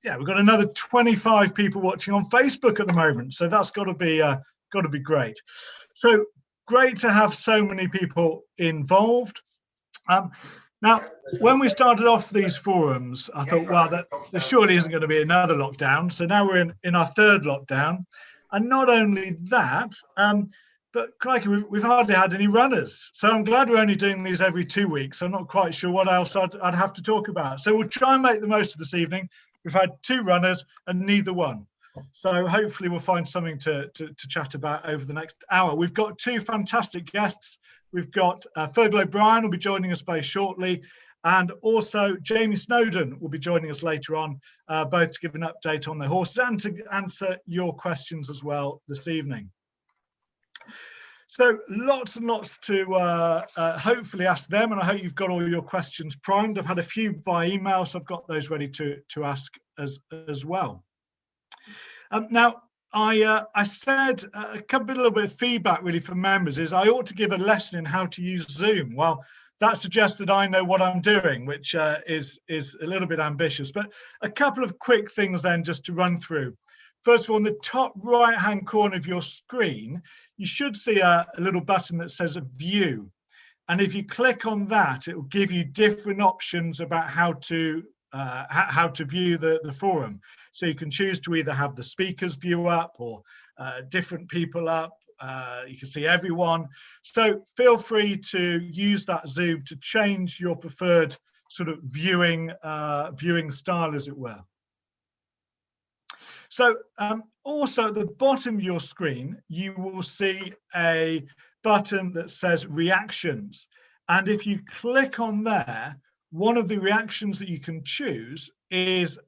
Yeah, we've got another 25 people watching on Facebook at the moment, so that's got to be great. So great to have so many people involved. Now, when we started off these forums, I thought, well, there surely isn't going to be another lockdown. So now we're in our third lockdown. And not only that, but crikey, we've hardly had any runners. So I'm glad we're only doing these every 2 weeks. I'm not quite sure what else I'd have to talk about. So we'll try and make the most of this evening. We've had 2 runners and neither one. So hopefully we'll find something to chat about over the next hour. We've got 2 fantastic guests. We've got Fergal O'Brien will be joining us very shortly. And also Jamie Snowden will be joining us later on, both to give an update on their horses and to answer your questions as well this evening. So lots and lots to hopefully ask them, and I hope you've got all your questions primed. I've had a few by email, so I've got those ready to ask as well. Now, I said a little bit of feedback really from members is I ought to give a lesson in how to use Zoom. Well, that suggests that I know what I'm doing, which is a little bit ambitious, but a couple of quick things then just to run through. First of all, in the top right-hand corner of your screen, you should see a little button that says View. And if you click on that, it will give you different options about how to view the forum. So you can choose to either have the speakers view up or different people up. You can see everyone. So feel free to use that Zoom to change your preferred sort of viewing style, as it were. So also at the bottom of your screen, you will see a button that says reactions. And if you click on there, one of the reactions that you can choose is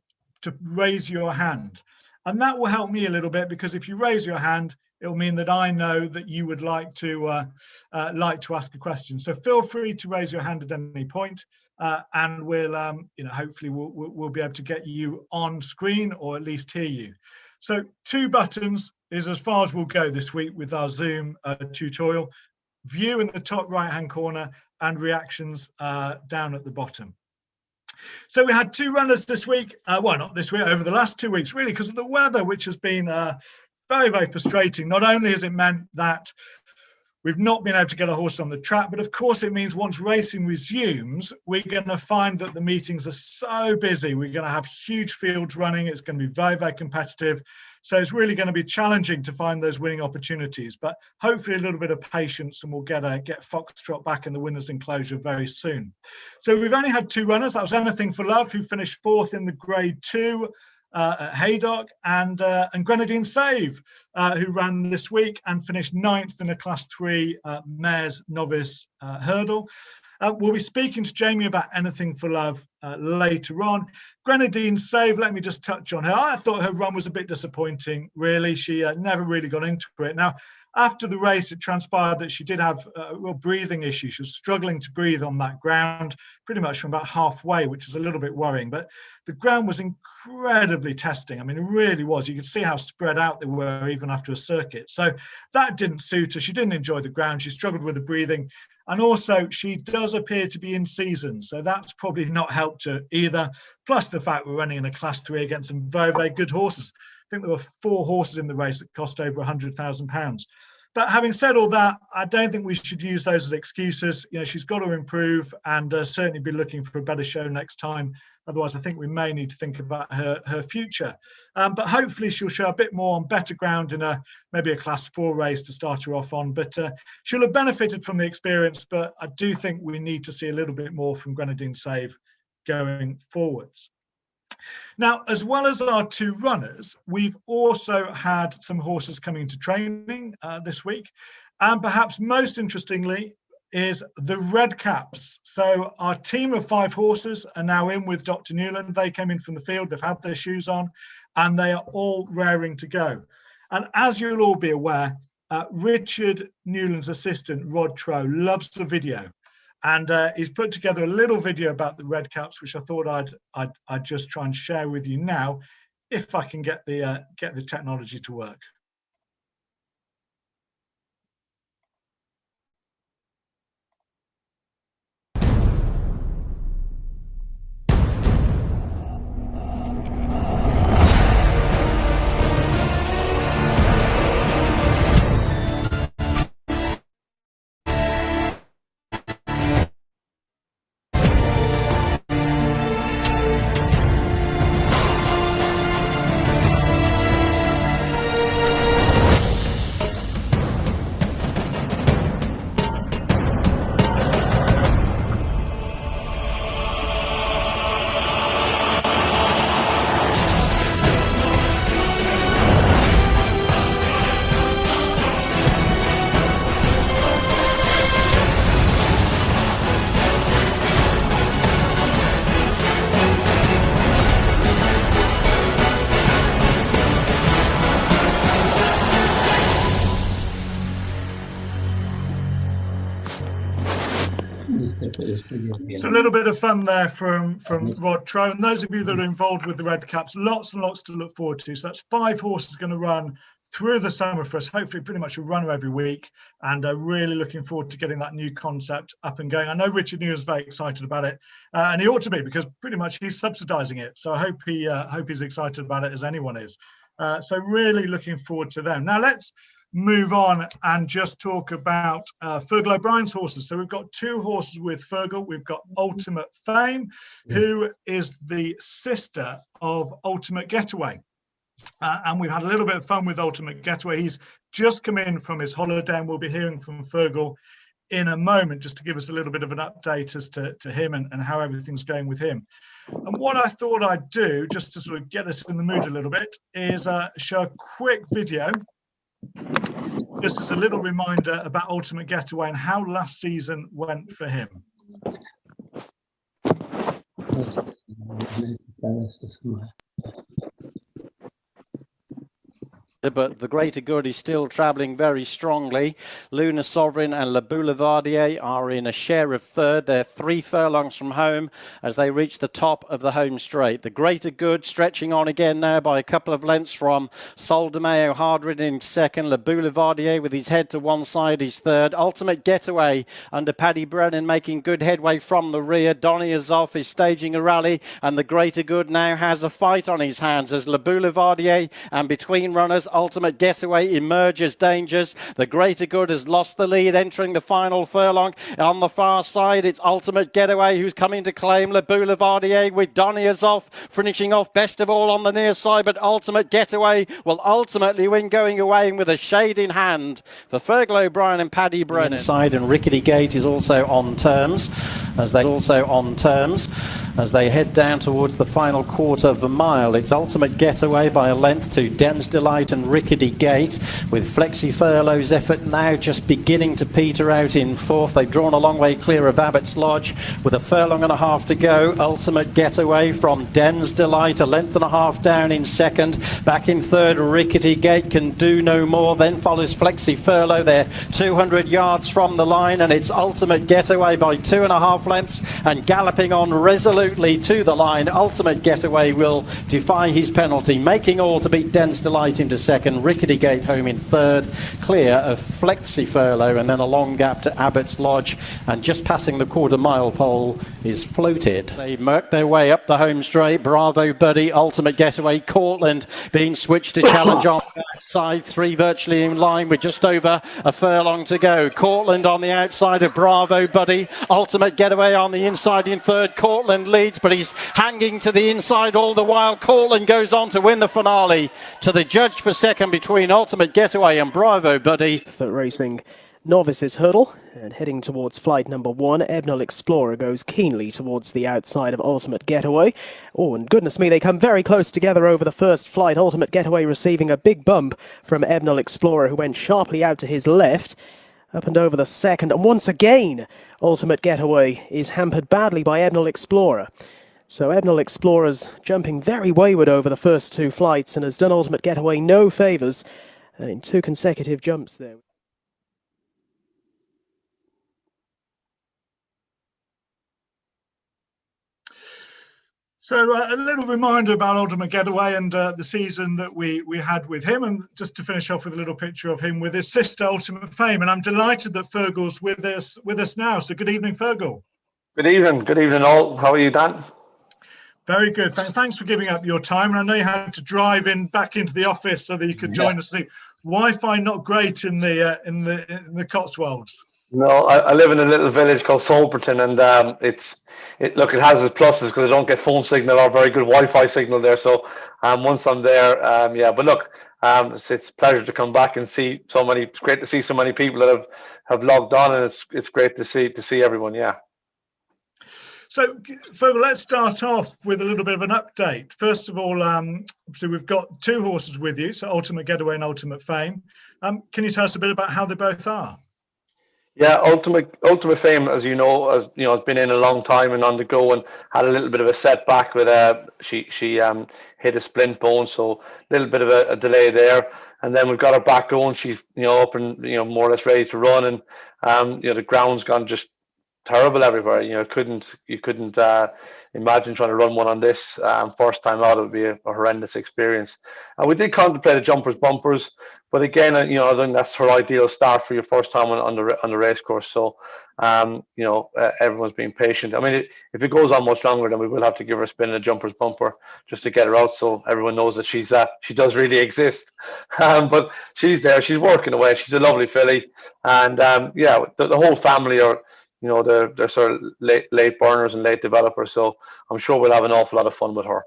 to raise your hand. And that will help me a little bit, because if you raise your hand, it'll mean that I know that you would like to ask a question. So feel free to raise your hand at any point, and we'll, hopefully we'll be able to get you on screen or at least hear you. So 2 buttons is as far as we'll go this week with our Zoom tutorial. View in the top right-hand corner and reactions down at the bottom. So we had 2 runners this week. Well, not this week, over the last 2 weeks, really, because of the weather, which has been very, very frustrating. Not only has it meant that we've not been able to get a horse on the track, but of course it means once racing resumes, we're going to find that the meetings are so busy. We're going to have huge fields running. It's going to be very, very competitive. So it's really going to be challenging to find those winning opportunities, but hopefully a little bit of patience and we'll get Foxtrot back in the winner's enclosure very soon. So we've only had 2 runners. That was Anything for Love, who finished 4th in the Grade 2 at Haydock, and Grenadine Save, who ran this week and finished 9th in a Class 3 Mares Novice hurdle. We'll be speaking to Jamie about Anything for Love later on. Grenadine Save, let me just touch on her. I thought her run was a bit disappointing, really. She never really got into it. Now, after the race, it transpired that she did have a real breathing issue. She was struggling to breathe on that ground pretty much from about halfway, which is a little bit worrying. But the ground was incredibly testing. I mean, it really was. You could see how spread out they were even after a circuit. So that didn't suit her. She didn't enjoy the ground. She struggled with the breathing. And also, she does appear to be in season. So that's probably not helped her either. Plus the fact we're running in a Class 3 against some very, very good horses. I think there were 4 horses in the race that cost over £100,000. But having said all that, I don't think we should use those as excuses. You know, she's got to improve and certainly be looking for a better show next time. Otherwise, I think we may need to think about her future. But hopefully she'll show a bit more on better ground in maybe a Class 4 race to start her off on. But she'll have benefited from the experience. But I do think we need to see a little bit more from Grenadine Save going forwards. Now, as well as our 2 runners, we've also had some horses coming into training this week. And perhaps most interestingly is the Red Caps. So our team of 5 horses are now in with Dr. Newland. They came in from the field, they've had their shoes on, and they are all raring to go. And as you'll all be aware, Richard Newland's assistant, Rod Trow, loves the video. And he's put together a little video about the Red Caps, which I thought I'd just try and share with you now, if I can get the technology to work. So a little bit of fun there from Rod Trow. And those of you that are involved with the Red Caps, lots and lots to look forward to. So that's 5 horses going to run through the summer for us, hopefully pretty much a runner every week, and really looking forward to getting that new concept up and going. I know Richard New is very excited about it, and he ought to be, because pretty much he's subsidizing it. So I hope he's excited about it as anyone is. So really looking forward to them. Now let's move on and just talk about Fergal O'Brien's horses. So we've got 2 horses with Fergal. We've got Ultimate Fame, who is the sister of Ultimate Getaway. And we've had a little bit of fun with Ultimate Getaway. He's just come in from his holiday, and we'll be hearing from Fergal in a moment, just to give us a little bit of an update as to him and how everything's going with him. And what I thought I'd do, just to sort of get us in the mood a little bit, is show a quick video, just as a little reminder about Ultimate Getaway and how last season went for him. But the greater good is still travelling very strongly. Luna Sovereign and Le Boulevardier are in a share of third. They're 3 furlongs from home as they reach the top of the home straight. The greater good stretching on again now by a couple of lengths from Sol de Mayo Hardridden in second. Le Boulevardier with his head to one side is third. Ultimate Getaway under Paddy Brennan making good headway from the rear. Donny Azoff is staging a rally, and the greater good now has a fight on his hands as Le Boulevardier and between runners Ultimate Getaway emerges dangers. The greater good has lost the lead entering the final furlong. On the far side, it's Ultimate Getaway who's coming to claim Le Boulevardier, with Donny Azoff finishing off best of all on the near side, but Ultimate Getaway will ultimately win going away with a shade in hand for Fergal O'Brien and Paddy Brennan. Inside, and Rickety Gate is also on terms as they head down towards the final quarter of the mile. It's Ultimate Getaway by a length to Den's Delight and Rickety Gate, with Flexi Furlow's effort now just beginning to peter out in fourth. They've drawn a long way clear of Abbott's Lodge with a furlong and a half to go. Ultimate Getaway from Den's Delight, a length and a half down in second. Back in third, Rickety Gate can do no more. Then follows Flexi Furlow. They're 200 yards from the line, and it's Ultimate Getaway by 2.5 lengths and galloping on resolutely to the line. Ultimate Getaway will defy his penalty, making all to beat Den's Delight into second. Rickety Gate home in third, clear of Flexi Furlow, and then a long gap to Abbott's Lodge, and just passing the quarter mile pole is Floated. They murk their way up the home straight. Bravo Buddy, Ultimate Getaway, Cortland being switched to challenge on the outside. 3 virtually in line with just over a furlong to go. Cortland on the outside of Bravo Buddy. Ultimate Getaway on the inside in third. Cortland leads, but he's hanging to the inside all the while. Cortland goes on to win the finale, to the judge for second between Ultimate Getaway and Bravo Buddy. For racing novices hurdle, and heading towards flight number 1, Ebnal Explorer goes keenly towards the outside of Ultimate Getaway. Oh, and goodness me, they come very close together over the first flight. Ultimate Getaway receiving a big bump from Ebnal Explorer, who went sharply out to his left. Up and over the second, and once again, Ultimate Getaway is hampered badly by Ebnal Explorer. So Ebnal Explorer's jumping very wayward over the first 2 flights and has done Ultimate Getaway no favours, and in 2 consecutive jumps there. So a little reminder about Ultimate Getaway and the season that we had with him, and just to finish off with a little picture of him with his sister Ultimate Fame. And I'm delighted that Fergal's with us now. So good evening, Fergal. Good evening all. How are you, Dan? Very good. Thanks for giving up your time. And I know you had to drive back into the office so that you could join us. Wi-Fi not great in the Cotswolds. No, I live in a little village called Soberton, and it has its pluses because I don't get phone signal or very good Wi-Fi signal there. So once I'm there, But look, it's a pleasure to come back and see so many. It's great to see so many people that have logged on, and it's great to see everyone. Yeah. So, Fergal, let's start off with a little bit of an update. First of all, so we've got 2 horses with you, so Ultimate Getaway and Ultimate Fame. Can you tell us a bit about how they both are? Yeah, Ultimate Fame, as you know, has been in a long time and on the go, and had a little bit of a setback with she hit a splint bone, so a little bit of a delay there. And then we've got her back going. She's up and more or less ready to run, and the ground's gone just terrible everywhere. You couldn't imagine trying to run one on this first time out. It would be a horrendous experience. And we did contemplate a jumpers bumpers, but again, I think that's her ideal start for your first time on the race course. So, everyone's being patient. I mean, if it goes on much longer, then we will have to give her a spin in a jumpers bumper just to get her out, so everyone knows that she does really exist. But she's there. She's working away. She's a lovely filly, and the whole family are. They're sort of late burners and late developers, so I'm sure we'll have an awful lot of fun with her.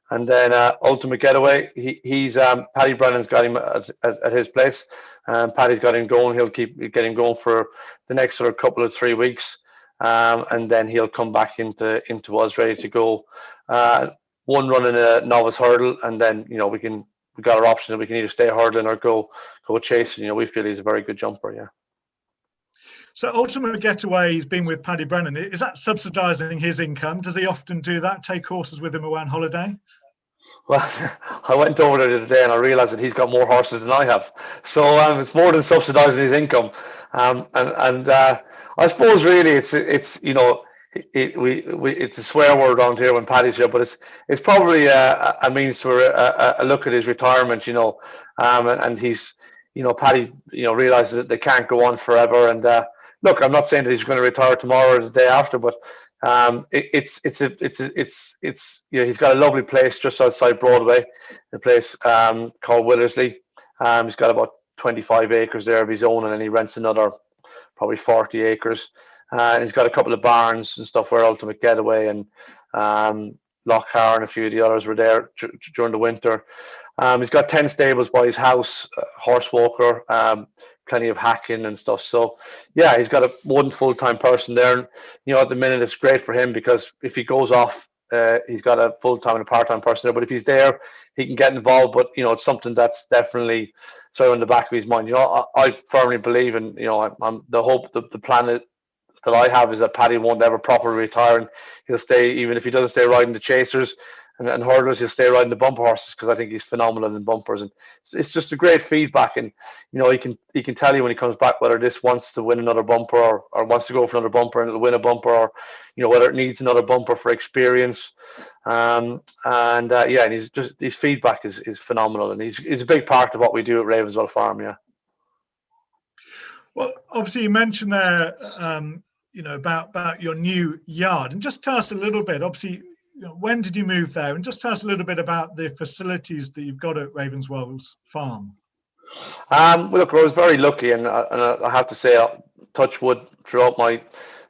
And then Ultimate Getaway, he's Paddy Brennan's got him at his place. Paddy's got him going. He'll get him going for the next sort of couple of 3 weeks, and then he'll come back into us ready to go. One run in a novice hurdle, and then we got our option that we can either stay hurdling or go chasing. We feel he's a very good jumper. Yeah. So Ultimate Getaway, he's been with Paddy Brennan. Is that subsidising his income? Does he often do that? Take horses with him away on holiday? Well, I went over there today and I realised that he's got more horses than I have. So it's more than subsidising his income. And I suppose really it's a swear word around here when Paddy's here, but it's probably a means for a look at his retirement. And he's Paddy realises that they can't go on forever. And look, I'm not saying that he's going to retire tomorrow or the day after, but he's got a lovely place just outside Broadway, a place called Willersley. He's got about 25 acres there of his own, and then he rents another probably 40 acres. And he's got a couple of barns and stuff where Ultimate Getaway and Lochar and a few of the others were there during the winter. He's got 10 stables by his house, horse walker, plenty of hacking and stuff. So yeah, he's got one full-time person there. And at the minute it's great for him because if he goes off, he's got a full-time and a part-time person there. But if he's there, he can get involved. But it's something that's definitely sort of in the back of his mind. I firmly believe, and I'm the hope, the plan that I have is that Paddy won't ever properly retire, and he'll stay, even if he doesn't stay riding the chasers and hurdlers, he'll stay riding the bumper horses because I think he's phenomenal in bumpers. And it's just a great feedback, and he can tell you when he comes back whether this wants to win another bumper or wants to go for another bumper and it'll win a bumper, or whether it needs another bumper for experience. And his feedback is phenomenal, and he's a big part of what we do at Ravenswell Farm. Yeah. Well, obviously you mentioned there about your new yard, and just tell us a little bit. Obviously, when did you move there? And just tell us a little bit about the facilities that you've got at Ravenswell's Farm. Well, look, I was very lucky, and I have to say, touch wood, throughout my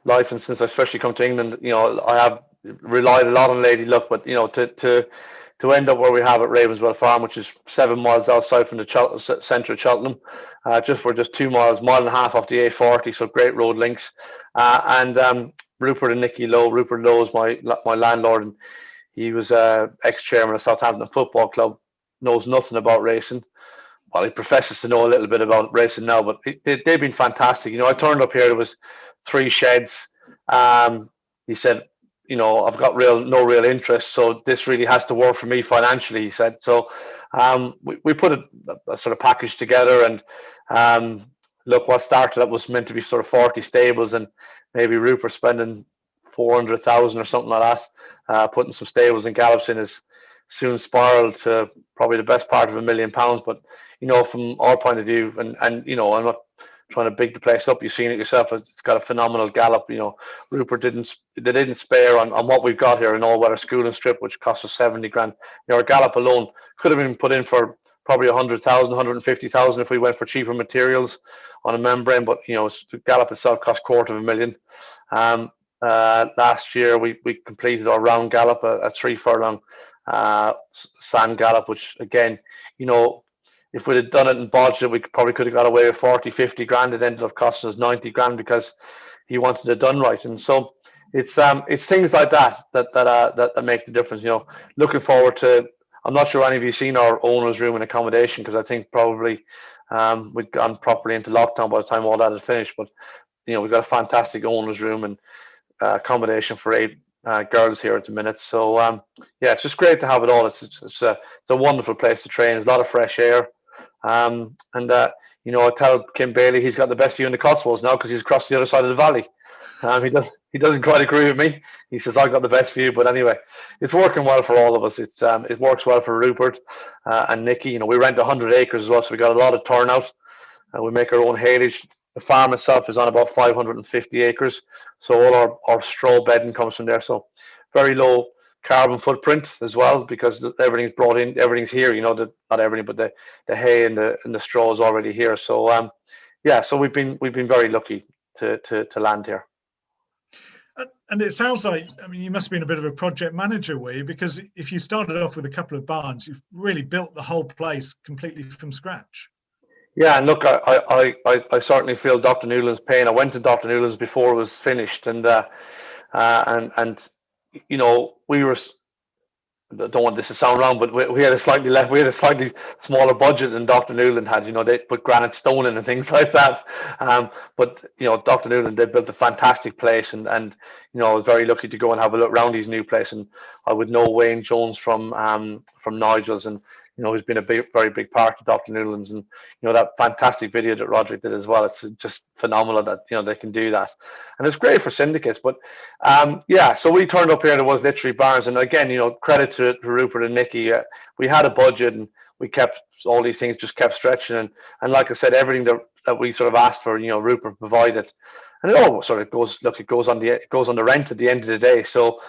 life, and since I especially come to England, I have relied a lot on lady luck. But to end up where we have at Ravenswell Farm, which is 7 miles outside from the centre of Cheltenham, just 2 miles, mile and a half off the A40, so great road links. And Rupert and Nicky Lowe. Rupert Lowe is my landlord, and he was ex-chairman of Southampton Football Club. Knows nothing about racing. Well, he professes to know a little bit about racing now, but they've been fantastic. I turned up here. There was 3 sheds. He said, I've got no real interest, so this really has to work for me financially, he said. So we put a sort of package together, and look, what started up was meant to be sort of 40 stables, and maybe Rupert spending 400,000 or something like that, putting some stables and gallops in, has soon spiraled to probably the best part of £1 million. But from our point of view, and I'm not trying to big the place up. You've seen it yourself. It's got a phenomenal gallop. Rupert didn't spare on what we've got here, an all-weather schooling strip, which cost us 70 grand. Our gallop alone could have been put in for probably 100,000, 150,000 if we went for cheaper materials on a membrane. But the gallop itself cost £250,000. Last year we completed our round gallop, a 3 furlong sand gallop, which again, if we'd have done it in budget, we probably could have got away with 40, 50 grand. It ended up costing us 90 grand because he wanted it done right. And so it's things like that make the difference. Looking forward to. I'm not sure any of you seen our owner's room and accommodation, because I think probably we'd gone properly into lockdown by the time all that had finished. But we've got a fantastic owner's room and accommodation for 8 girls here at the minute. So it's just great to have it all. It's a wonderful place to train. There's a lot of fresh air. I tell Kim Bailey he's got the best view in the Cotswolds now because he's across the other side of the valley. He doesn't quite agree with me. He says I got the best view, but anyway, it's working well for all of us. It works well for Rupert and Nicky. You know, we rent 100 acres as well, so we got a lot of turnout. We make our own haylage. The farm itself is on about 550 acres, so all our straw bedding comes from there. So very low carbon footprint as well, because everything's brought in, everything's here. You know, not everything, but the hay and the straw is already here. So yeah, so we've been very lucky to land here. And it sounds like, I mean, you must have been a bit of a project manager, were you? Because if you started off with a couple of barns, you've really built the whole place completely from scratch. Yeah, and look, I certainly feel Dr. Newland's pain. I went to Dr. Newland's before it was finished, and you know, we were. I don't want this to sound wrong, but we had a slightly smaller budget than Dr. Newland had. You know, they put granite stone in and things like that. But you know, Dr. Newland, they built a fantastic place, and you know, I was very lucky to go and have a look around his new place. And I would know Wayne Jones from Nigel's, and you know, who's been a very big part of Dr. Newland's, and you know, that fantastic video that Roderick did as well. It's just phenomenal that, you know, they can do that, and it's great for syndicates. But yeah, so we turned up here and it was literally barns, and again, you know, credit to Rupert and Nicky. We had a budget, and we kept all these things, just kept stretching, and like I said, everything that we sort of asked for, you know, Rupert provided. And it all sort of goes, look, it goes on the rent at the end of the day. So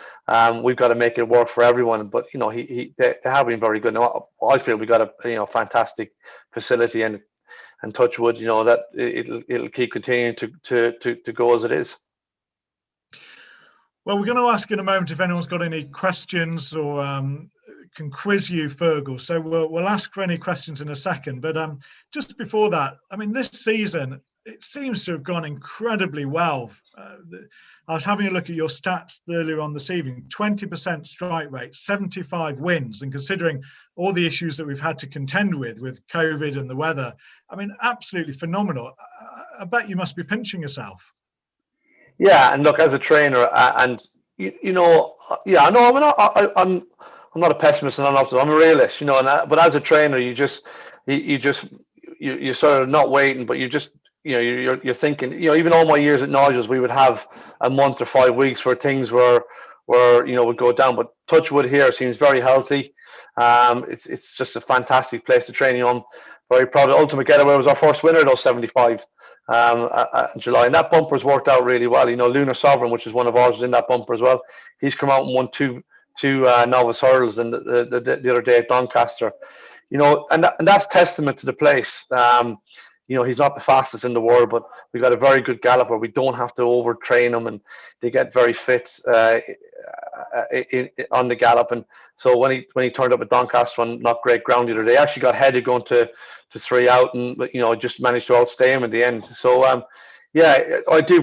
we've got to make it work for everyone. But you know, they have been very good. Now, I feel we got a, you know, fantastic facility, and touch wood, you know, that it'll keep continuing to go as it is. Well, we're going to ask in a moment if anyone's got any questions or can quiz you, Fergal. So we'll ask for any questions in a second. But just before that, I mean, this season, it seems to have gone incredibly well. I was having a look at your stats earlier on this evening, 20% strike rate, 75 wins. And considering all the issues that we've had to contend with COVID and the weather, I mean, absolutely phenomenal. I bet you must be pinching yourself. Yeah, and look, as a trainer, and you know, yeah, no, I'm not a pessimist and I'm a realist, you know. But as a trainer, you sort of not waiting, but you just, you know, you're thinking, you know, even all my years at Nigel's, we would have a month or 5 weeks where things were you know, would go down. But Touchwood here seems very healthy. It's just a fantastic place to train. You know, I'm very proud of Ultimate Getaway. Was our first winner of those 75. In July, and that bumper's worked out really well. You know, Lunar Sovereign, which is one of ours, is in that bumper as well. He's come out and won two novice hurdles and the other day at Doncaster. You know, and that's testament to the place. You know, he's not the fastest in the world, but we got a very good galloper. We don't have to overtrain them, and they get very fit on the gallop. And so when he turned up at Doncaster on not great ground the other day, actually got headed going to 3 out, and you know, just managed to outstay him in the end. So yeah,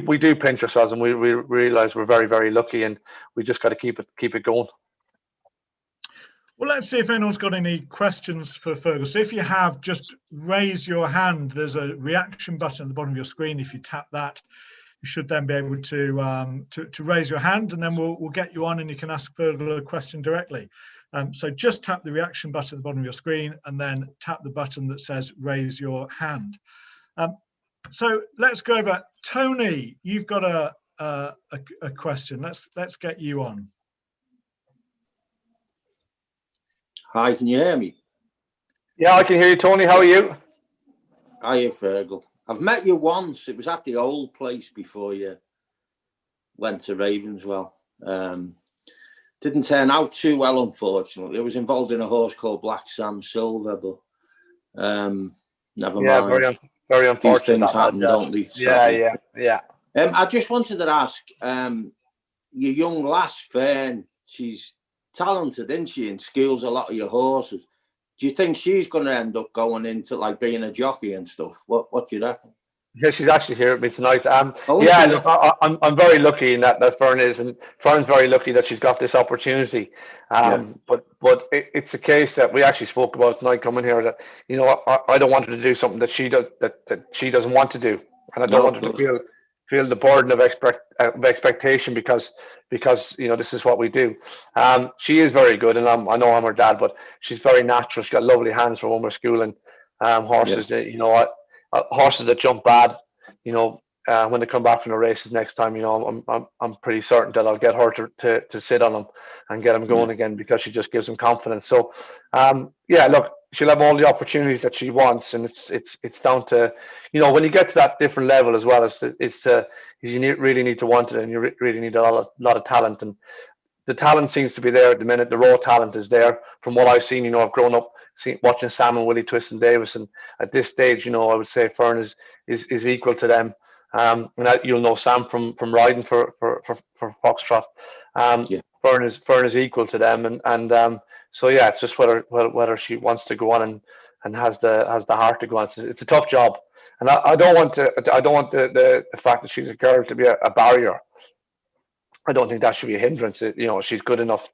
we do pinch ourselves, and we realize we're very, very lucky, and we just got to keep it going. Well, let's see if anyone's got any questions for Fergal. So if you have, just raise your hand. There's a reaction button at the bottom of your screen. If you tap that, you should then be able to raise your hand, and then we'll get you on, and you can ask Fergal a question directly. So just tap the reaction button at the bottom of your screen, and then tap the button that says raise your hand. So let's go over. Tony, you've got a question. Let's get you on. Hi, can you hear me? Yeah, I can hear you, Tony. How are you? Hiya, Fergal. I've met you once. It was at the old place before you went to Ravenswell. Didn't turn out too well, unfortunately. I was involved in a horse called Black Sam Silver, but never mind. Yeah, very unfortunate. These things happen, don't they? Yeah. I just wanted to ask, your young lass, Fern, she's talented, isn't she, and schools a lot of your horses. Do you think she's going to end up going into like being a jockey and stuff? What do you reckon? Yeah, she's actually here with me tonight. Yeah, look, I'm very lucky in that Fern is, and Fern's very lucky that she's got this opportunity. But it's a case that we actually spoke about tonight coming here, that, you know, I don't want her to do something that she doesn't want to do, and I don't want her to feel the burden of expectation because you know, this is what we do. She is very good, and I know I'm her dad, but she's very natural. She's got lovely hands for when we're schooling horses. You know what? Horses that jump bad, you know, when they come back from the races next time, I'm pretty certain that I'll get her to sit on him and get him going again, because she just gives him confidence. So, yeah, look, she'll have all the opportunities that she wants, and it's down to, when you get to that different level as well, really need to want it, and you really need a lot of talent, and the talent seems to be there at the minute. The raw talent is there from what I've seen. I've grown up watching Sam and Willie Twiston Davis, and at this stage, I would say Fern is equal to them. And you'll know Sam from riding for Foxtrot. Yeah. Fern is equal to them, and so yeah, it's just whether she wants to go on and has the heart to go on. It's a tough job, and I don't want the fact that she's a girl to be a barrier. I don't think that should be a hindrance. She's good enough.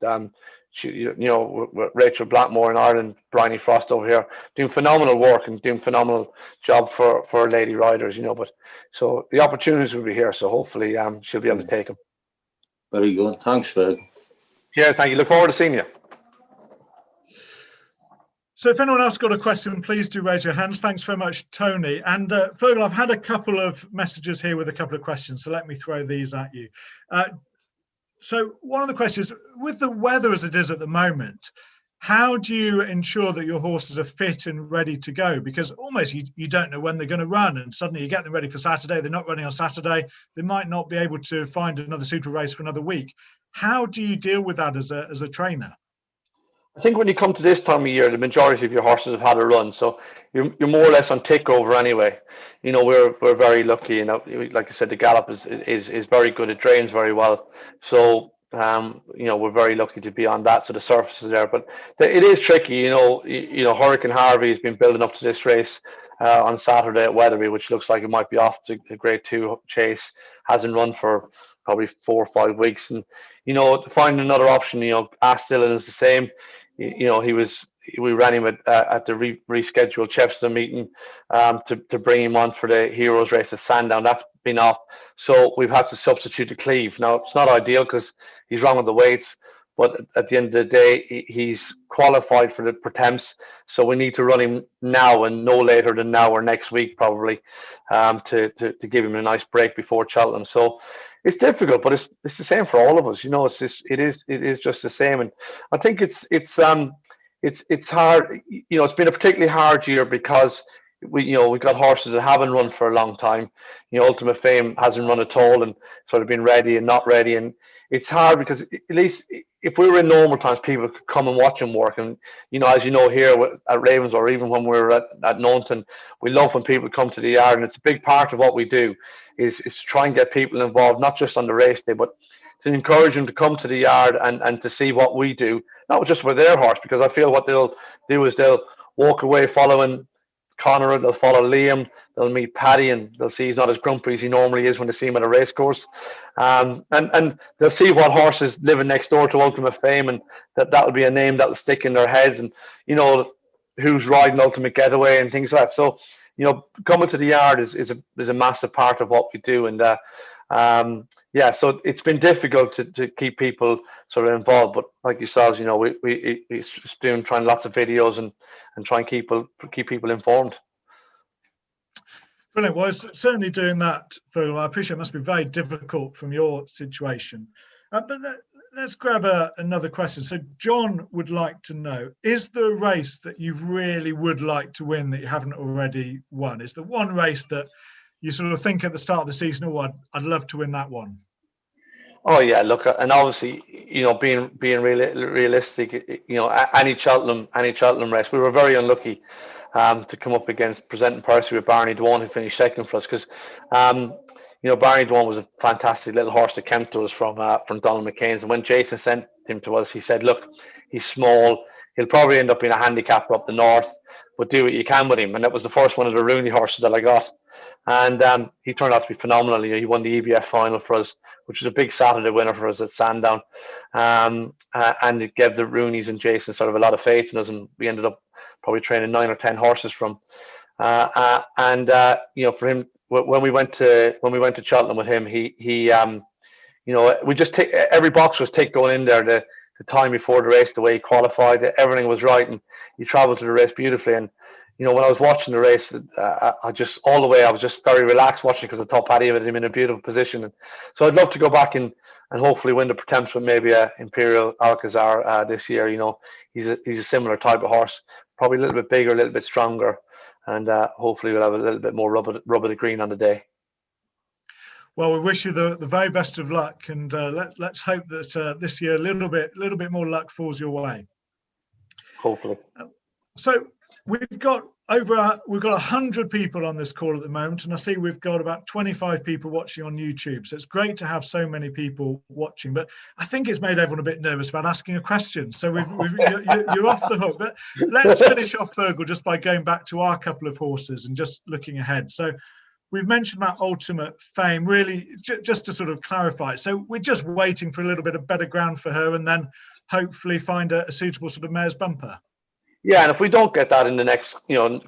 With Rachel Blackmore in Ireland, Bryony Frost over here, doing phenomenal work and doing phenomenal job for lady riders. But so the opportunities will be here. So hopefully, she'll be able to take them. Very good. Thanks, Ferg. Cheers. Thank you. Look forward to seeing you. So if anyone else got a question, please do raise your hands. Thanks very much, Tony. And Fergal, I've had a couple of messages here with a couple of questions, so let me throw these at you. So one of the questions, with the weather as it is at the moment, how do you ensure that your horses are fit and ready to go? Because almost you don't know when they're going to run, and suddenly you get them ready for Saturday. They're not running on Saturday. They might not be able to find another super race for another week. How do you deal with that as a trainer? I think when you come to this time of year, the majority of your horses have had a run, so you're more or less on tick over anyway. We're very lucky. Like I said, the gallop is very good. It drains very well, so we're very lucky to be on that. So the surface is there, but it is tricky. Hurricane Harvey has been building up to this race on Saturday at Weatherby, which looks like it might be off to a Grade 2 chase. Hasn't run for probably 4 or 5 weeks, and to find another option. Astillan is the same. We ran him at the rescheduled Chepstow meeting to bring him on for the Heroes race at Sandown. That's been off, so we've had to substitute the Cleve. Now it's not ideal because he's wrong with the weights, but at the end of the day, he's qualified for the Pertemps, so we need to run him now and no later than now or next week probably, to give him a nice break before Cheltenham. So it's difficult, but it's the same for all of us. It is just the same, and I think it's hard. It's been a particularly hard year because we've got horses that haven't run for a long time. Ultimate Fame hasn't run at all and sort of been ready and not ready, and it's hard because at least if we were in normal times, people could come and watch him work. And as here at Ravens, or even when we were at Naunton, we love when people come to the yard, and it's a big part of what we do is to try and get people involved, not just on the race day, but to encourage them to come to the yard and to see what we do, not just for their horse, because I feel what they'll do is they'll walk away following Conor, they'll follow Liam, they'll meet Paddy, and they'll see he's not as grumpy as he normally is when they see him at a race course. And they'll see what horse is living next door to Ultimate Fame, and that'll be a name that'll stick in their heads, and who's riding Ultimate Getaway and things like that. So coming to the yard is a massive part of what we do, and so it's been difficult to keep people sort of involved, but like you saw, we're just trying lots of videos and try and keep people informed. Brilliant. Well, certainly doing that, Phil, I appreciate it must be very difficult from your situation. But let's grab another question. So John would like to know, is there a race that you really would like to win that you haven't already won? Is there one race that you sort of think at the start of the season, oh, I'd love to win that one? Oh yeah, look, and obviously, being realistic, any Cheltenham race, we were very unlucky to come up against Presenting Percy with Barney Dwan, who finished second for us, because Barney Dwan was a fantastic little horse that came to us from Donald McCain's, and when Jason sent him to us, he said, look, he's small, he'll probably end up being a handicapper up the north, but do what you can with him. And that was the first one of the Rooney horses that I got. And he turned out to be phenomenal. He won the EBF final for us, which was a big Saturday winner for us at Sandown. And it gave the Rooneys and Jason sort of a lot of faith in us, and we ended up probably training 9 or 10 horses from. For him, when we went to Cheltenham with him, he we just take every box was ticked going in there. The time before the race, the way he qualified, everything was right, and he travelled to the race beautifully. And when I was watching the race, I just all the way I was just very relaxed watching because I thought Paddy had him in a beautiful position, and so I'd love to go back and hopefully win the Pretemps with maybe a Imperial Alcazar this year. He's a similar type of horse, probably a little bit bigger, a little bit stronger, and hopefully we'll have a little bit more rub of the green on the day. Well, we wish you the very best of luck, and let's hope that this year a little bit more luck falls your way. Hopefully. So we've got 100 people on this call at the moment, and I see we've got about 25 people watching on YouTube. So it's great to have so many people watching, but I think it's made everyone a bit nervous about asking a question. So you're off the hook. But let's finish off, Fergal, just by going back to our couple of horses and just looking ahead. So we've mentioned about Ultimate Fame, really, just to sort of clarify. So we're just waiting for a little bit of better ground for her, and then hopefully find a suitable sort of mare's bumper. Yeah, and if we don't get that in the next,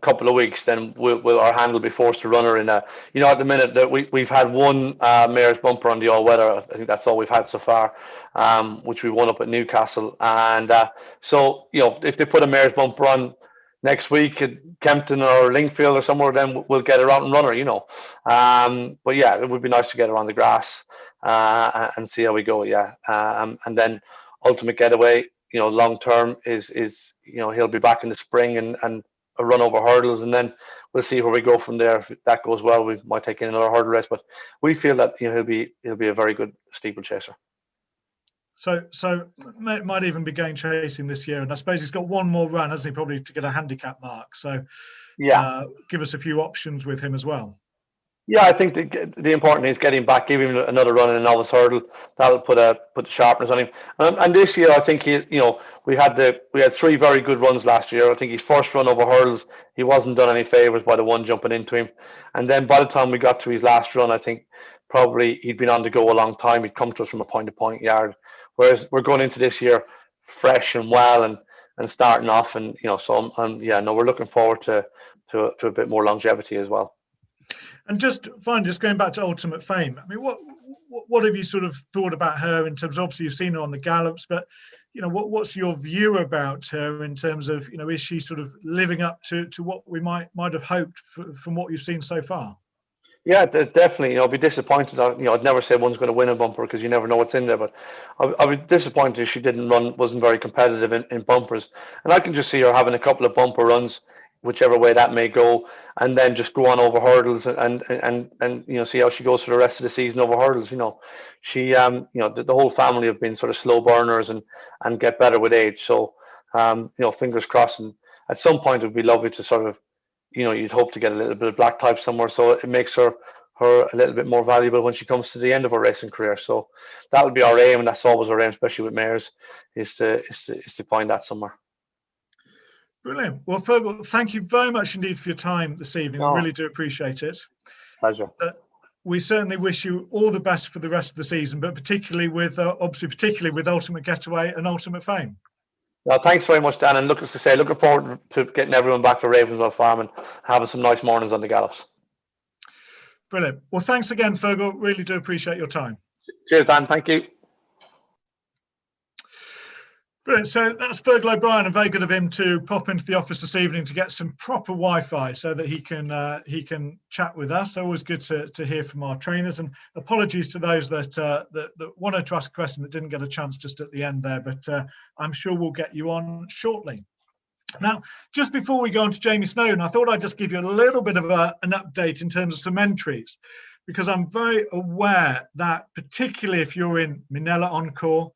couple of weeks, then our hand will be forced to run her in a, at the minute that we've had one mare's bumper on the all weather. I think that's all we've had so far, which we won up at Newcastle. And so, if they put a mare's bumper on next week at Kempton or Lingfield or somewhere, then we'll get her out and run her, But yeah, it would be nice to get her on the grass and see how we go. Yeah. And then Ultimate Getaway, long term is he'll be back in the spring and a run over hurdles, and then we'll see where we go from there. If that goes well, we might take in another hurdle race, but we feel that he'll be a very good steeplechaser. So might even be going chasing this year, and I suppose he's got one more run, hasn't he, probably to get a handicap mark. So yeah, give us a few options with him as well. Yeah, I think the important thing is getting back, giving him another run in a novice hurdle. That'll put the sharpness on him. And this year, I think we had 3 very good runs last year. I think his first run over hurdles, he wasn't done any favors by the one jumping into him. And then by the time we got to his last run, I think probably he'd been on the go a long time. He'd come to us from a point-to-point yard. Whereas we're going into this year fresh and well and starting off, and we're looking forward to a bit more longevity as well. And just going back to Ultimate Fame, I mean, what have you sort of thought about her in terms of, obviously you've seen her on the gallops, but what's your view about her in terms of, is she sort of living up to what we might have hoped from what you've seen so far? Yeah, definitely. I'd be disappointed. I'd never say one's going to win a bumper because you never know what's in there. But I'd be disappointed if she wasn't very competitive in bumpers. And I can just see her having a couple of bumper runs, whichever way that may go, and then just go on over hurdles and see how she goes for the rest of the season over hurdles. She the whole family have been sort of slow burners and get better with age. So fingers crossed. And at some point it would be lovely to sort of you'd hope to get a little bit of black type somewhere, so it makes her a little bit more valuable when she comes to the end of her racing career. So that would be our aim, and that's always our aim, especially with mares, is to find that somewhere. Brilliant. Well, Fergal, thank you very much indeed for your time this evening. I really do appreciate it. Pleasure. We certainly wish you all the best for the rest of the season, but particularly with Ultimate Getaway and Ultimate Fame. Well, thanks very much, Dan. And looking forward to getting everyone back to Ravenswell Farm and having some nice mornings on the gallops. Brilliant. Well, thanks again, Fergal. Really do appreciate your time. Cheers, Dan. Thank you. Brilliant. So that's Fergal O'Brien, and very good of him to pop into the office this evening to get some proper Wi-Fi so that he can chat with us. Always good to hear from our trainers. And apologies to those that wanted to ask a question that didn't get a chance just at the end there, but I'm sure we'll get you on shortly. Now, just before we go on to Jamie Snowden, I thought I'd just give you a little bit of an update in terms of some entries, because I'm very aware that particularly if you're in Minella Encore,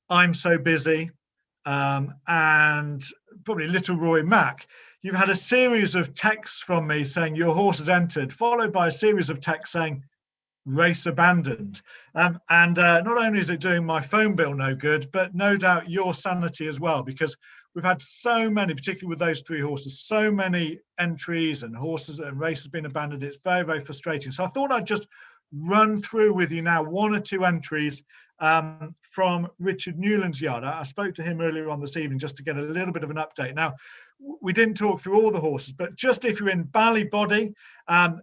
I'm So Busy, and probably Little Roy Mack, you've had a series of texts from me saying your horse has entered, followed by a series of texts saying race abandoned. And not only is it doing my phone bill no good, but no doubt your sanity as well, because we've had so many, particularly with those 3 horses, so many entries and horses and races being abandoned. It's very, very frustrating. So I thought I'd just run through with you now 1 or 2 entries from Richard Newland's yard. I spoke to him earlier on this evening just to get a little bit of an update. Now, we didn't talk through all the horses, but just if you're in Ballybody,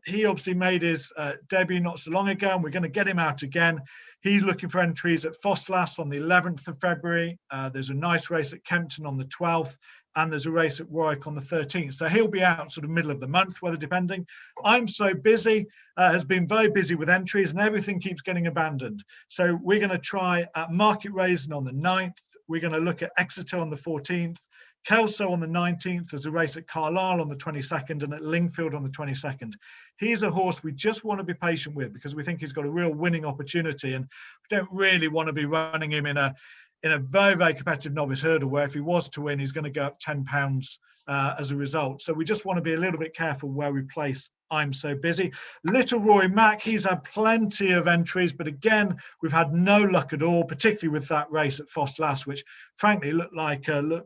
he obviously made his debut not so long ago, and we're going to get him out again. He's looking for entries at Fosslas on the 11th of February. There's a nice race at Kempton on the 12th, and there's a race at Warwick on the 13th. So he'll be out sort of middle of the month, weather depending. I'm So Busy has been very busy with entries, and everything keeps getting abandoned. So we're going to try at Market Raisin on the 9th. We're going to look at Exeter on the 14th. Kelso on the 19th, there's a race at Carlisle on the 22nd and at Lingfield on the 22nd. He's a horse we just want to be patient with because we think he's got a real winning opportunity, and we don't really want to be running him in a very, very competitive novice hurdle where if he was to win, he's going to go up £10 as a result. So we just want to be a little bit careful where we place I'm So Busy. Little Roy Mack, he's had plenty of entries, but again, we've had no luck at all, particularly with that race at Fosslas, which frankly looked like a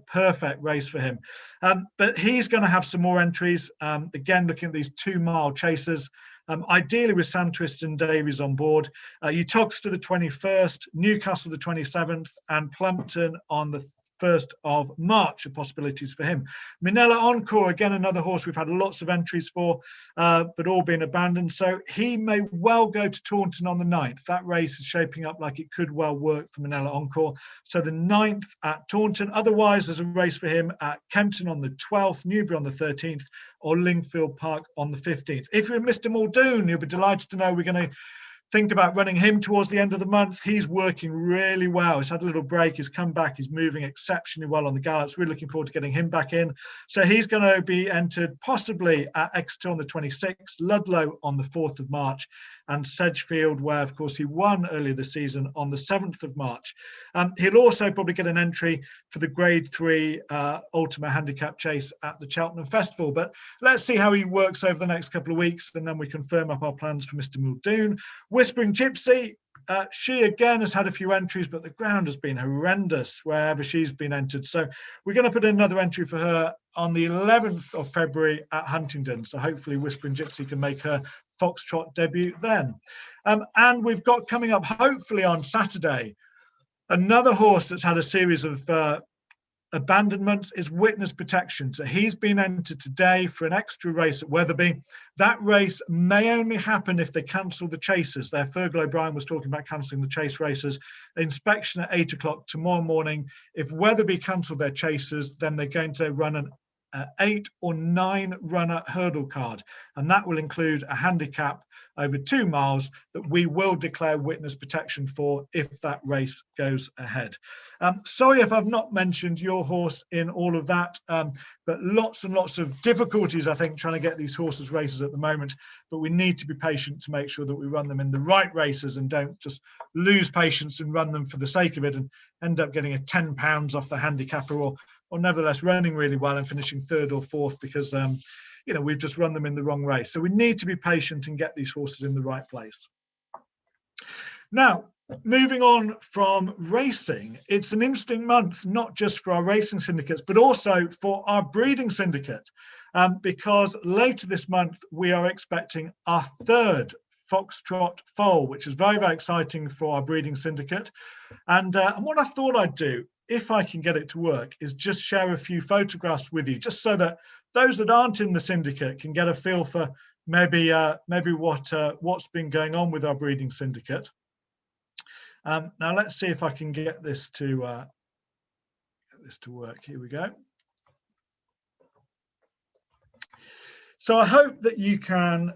perfect race for him. But he's going to have some more entries. Again, looking at these 2-mile chasers. Ideally with Sam Twiston Davies on board. Uttoxeter the 21st, Newcastle the 27th, and Plumpton on the 1st of March are possibilities for him. Minella Encore, again, another horse we've had lots of entries for, but all been abandoned. So he may well go to Taunton on the 9th. That race is shaping up like it could well work for Minella Encore. So the 9th at Taunton. Otherwise, there's a race for him at Kempton on the 12th, Newbury on the 13th, or Lingfield Park on the 15th. If you're Mr. Muldoon, you'll be delighted to know we're going to think about running him towards the end of the month. He's working really well. He's had a little break. He's come back. He's moving exceptionally well on the gallops. We're looking forward to getting him back in. So he's going to be entered possibly at Exeter on the 26th, Ludlow on the 4th of March, and Sedgefield, where, of course, he won earlier this season on the 7th of March. He'll also probably get an entry for the Grade 3 Ultima Handicap Chase at the Cheltenham Festival. But let's see how he works over the next couple of weeks, and then we can firm up our plans for Mr. Muldoon. Whispering Gypsy, she again has had a few entries, but the ground has been horrendous wherever she's been entered. So we're going to put in another entry for her on the 11th of February at Huntingdon. So hopefully Whispering Gypsy can make her Foxtrot debut then. And we've got coming up, hopefully on Saturday, another horse that's had a series of abandonments is Witness Protection. So he's been entered today for an extra race at Wetherby. That race may only happen if they cancel the chasers. There, Fergal O'Brien was talking about cancelling the chase races. Inspection at 8 o'clock tomorrow morning. If Wetherby cancel their chasers, then they're going to run an 8 or 9 runner hurdle card, and that will include a handicap over 2 miles that we will declare Witness Protection for if that race goes ahead. Sorry if I've not mentioned your horse in all of that, but lots and lots of difficulties, I think, trying to get these horses races at the moment, but we need to be patient to make sure that we run them in the right races and don't just lose patience and run them for the sake of it and end up getting a £10 off the handicapper, or nevertheless running really well and finishing 3rd or 4th because we've just run them in the wrong race. So we need to be patient and get these horses in the right place. Now, moving on from racing, it's an interesting month, not just for our racing syndicates, but also for our breeding syndicate, because later this month, we are expecting our 3rd Foxtrot foal, which is very, very exciting for our breeding syndicate. And what I thought I'd do, if I can get it to work, is just share a few photographs with you, just so that those that aren't in the syndicate can get a feel for maybe what's been going on with our breeding syndicate. Now let's see if I can get this to work. Here we go. So I hope that you can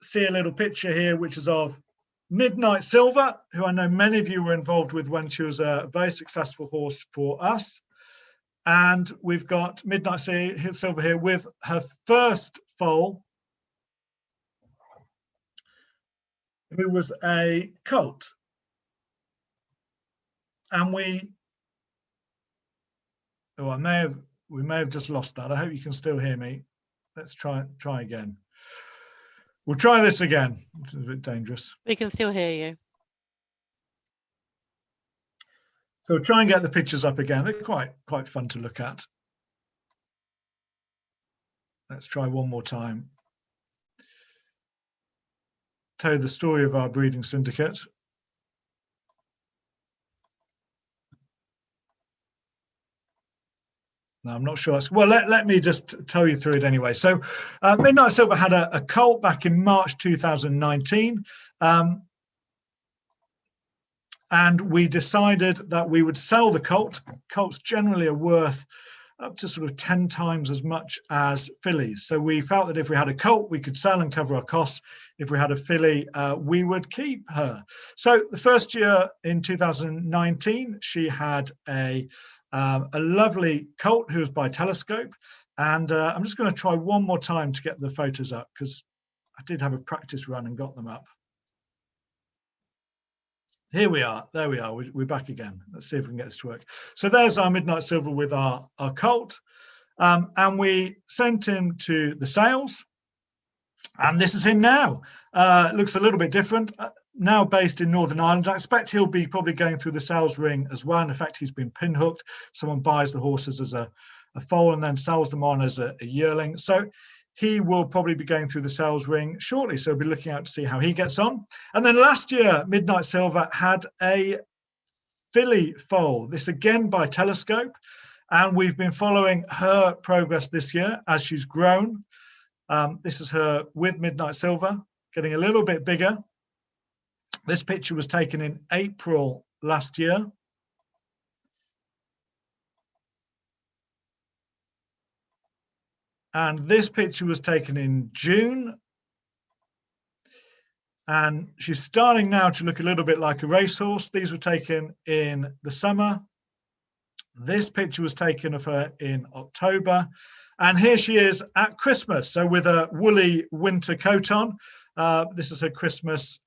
see a little picture here, which is of Midnight Silver, who I know many of you were involved with when she was a very successful horse for us. And we've got Midnight Silver here with her first foal, who was a colt. And we may have just lost that. I hope you can still hear me. Let's try again. We'll try this again. It's a bit dangerous. We can still hear you. So we'll try and get the pictures up again. They're quite fun to look at. Let's try one more time. Tell you the story of our breeding syndicate. No, I'm not sure that's well. Let me just tell you through it anyway. So, Midnight Silver had a colt back in March 2019. and we decided that we would sell the colt. Colts generally are worth up to sort of 10 times as much as fillies. So we felt that if we had a colt, we could sell and cover our costs. If we had a filly, we would keep her. So the first year in 2019, she had a lovely colt who was by telescope. And I'm just going to try one more time to get the photos up, because I did have a practice run and got them up. Here we are. There we are. We're back again. Let's see if we can get this to work. So there's our Midnight Silver with our colt. And we sent him to the sales. And this is him now. Looks a little bit different. Now based in Northern Ireland. I expect he'll be probably going through the sales ring as well. In fact, he's been pinhooked. Someone buys the horses as a foal and then sells them on as a yearling. So he will probably be going through the sales ring shortly. So we'll be looking out to see how he gets on. And then last year, Midnight Silver had a filly foal, this again by telescope. And we've been following her progress this year as she's grown. This is her with Midnight Silver, getting a little bit bigger. This picture was taken in April last year. And this picture was taken in June. And she's starting now to look a little bit like a racehorse. These were taken in the summer. This picture was taken of her in October. And here she is at Christmas. So with a woolly winter coat on. This is her Christmas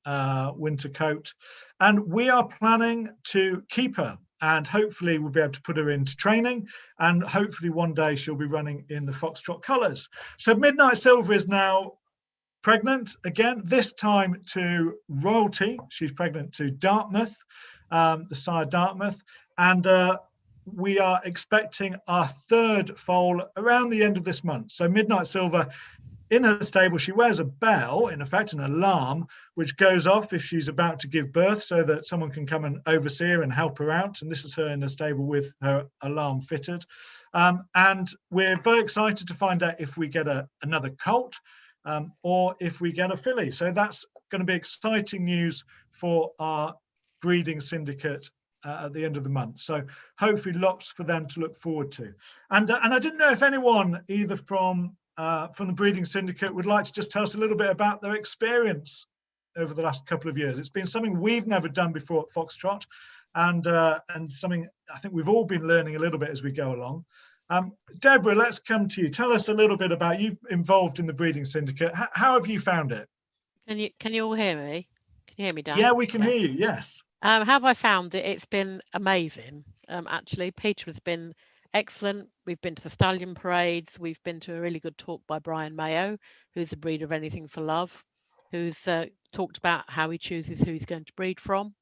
winter coat. And we are planning to keep her. And hopefully we'll be able to put her into training, and hopefully one day she'll be running in the Foxtrot colours. So Midnight Silver is now pregnant again, this time to Royalty. She's pregnant to Dartmouth, the sire Dartmouth. And we are expecting our third foal around the end of this month. So Midnight Silver, in her stable, she wears a bell, in effect, an alarm, which goes off if she's about to give birth so that someone can come and oversee her and help her out. And this is her in a stable with her alarm fitted. And we're very excited to find out if we get another colt or if we get a filly. So that's going to be exciting news for our breeding syndicate at the end of the month. So hopefully lots for them to look forward to. And I didn't know if anyone, either from the breeding syndicate, would like to just tell us a little bit about their experience over the last couple of years. It's been something we've never done before at Foxtrot, and something I think we've all been learning a little bit as we go along. Deborah, let's come to you. Tell us a little bit about you involved in the breeding syndicate. How have you found it? Can you all hear me? Can you hear me, Dan? Yeah, we can hear you. Yes. How have I found it? It's been amazing. Actually, Peter has been excellent. We've been to the stallion parades. We've been to a really good talk by Brian Mayo, who's a breeder of Anything for Love, who's talked about how he chooses who he's going to breed from.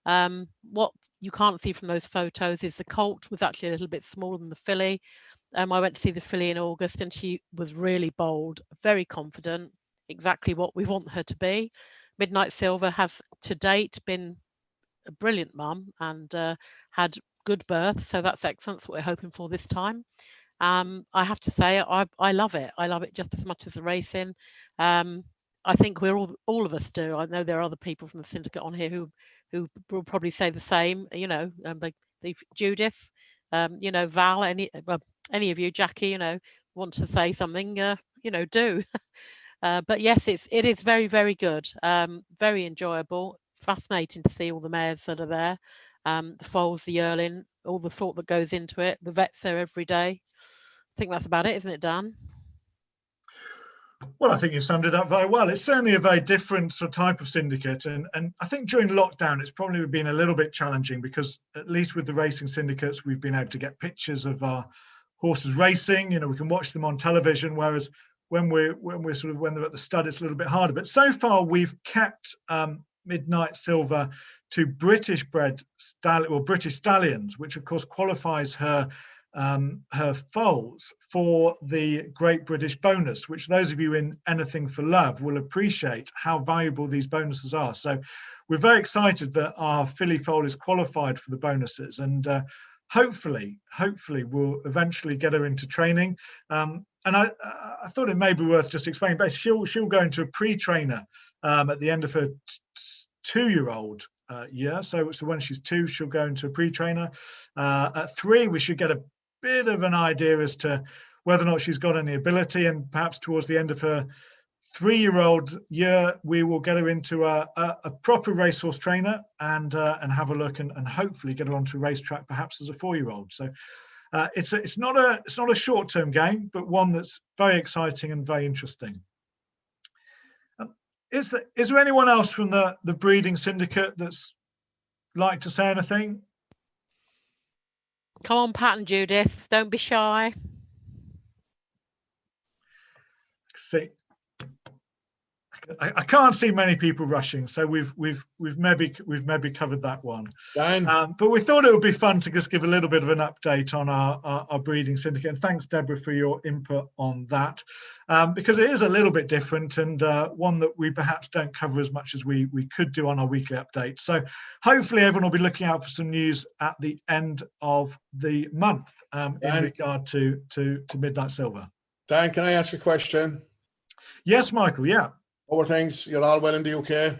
What you can't see from those photos is the colt was actually a little bit smaller than the filly. I went to see the filly in August, and she was really bold, very confident, exactly what we want her to be. Midnight Silver has to date been a brilliant mum and had good birth, so that's excellent. That's what we're hoping for this time. I have to say I love it. I love it just as much as the racing. I think we're all of us do. I know there are other people from the syndicate on here who will probably say the same. You know, Judith, you know, Val, any of you, Jackie, want to say something, do. But yes, it is very, very good. Very enjoyable. Fascinating to see all the mares that are there. The foals, the yearling, all the thought that goes into it. The vet's there every day. I think that's about it, isn't it, Dan? Well, I think you summed it up very well. It's certainly a very different sort of type of syndicate. And I think during lockdown, it's probably been a little bit challenging because at least with the racing syndicates, we've been able to get pictures of our horses racing. We can watch them on television, whereas when they're at the stud, it's a little bit harder. But so far, we've kept Midnight Silver to British stallions, which of course qualifies her foals for the Great British Bonus, which those of you in Anything for Love will appreciate how valuable these bonuses are. So we're very excited that our filly foal is qualified for the bonuses, and hopefully we'll eventually get her into training. And I thought it may be worth just explaining. Basically, she'll go into a pre-trainer at the end of her 2-year-old year. So when she's 2, she'll go into a pre-trainer. At 3, we should get a bit of an idea as to whether or not she's got any ability, and perhaps towards the end of her 3-year-old year, we will get her into a proper racehorse trainer and have a look and hopefully get her onto a racetrack, perhaps as a 4-year-old. So it's not a short-term game, but one that's very exciting and very interesting. Is there anyone else from the breeding syndicate that's like to say anything? Come on, Pat and Judith, don't be shy. See, I can't see many people rushing, so we've maybe covered that one. But we thought it would be fun to just give a little bit of an update on our breeding syndicate. And thanks, Deborah, for your input on that, because it is a little bit different and one that we perhaps don't cover as much as we could do on our weekly update. So hopefully everyone will be looking out for some news at the end of the month in regard to Midnight Silver. Dan, can I ask a question? Yes, Michael. Yeah. How are things? You're all well in the UK?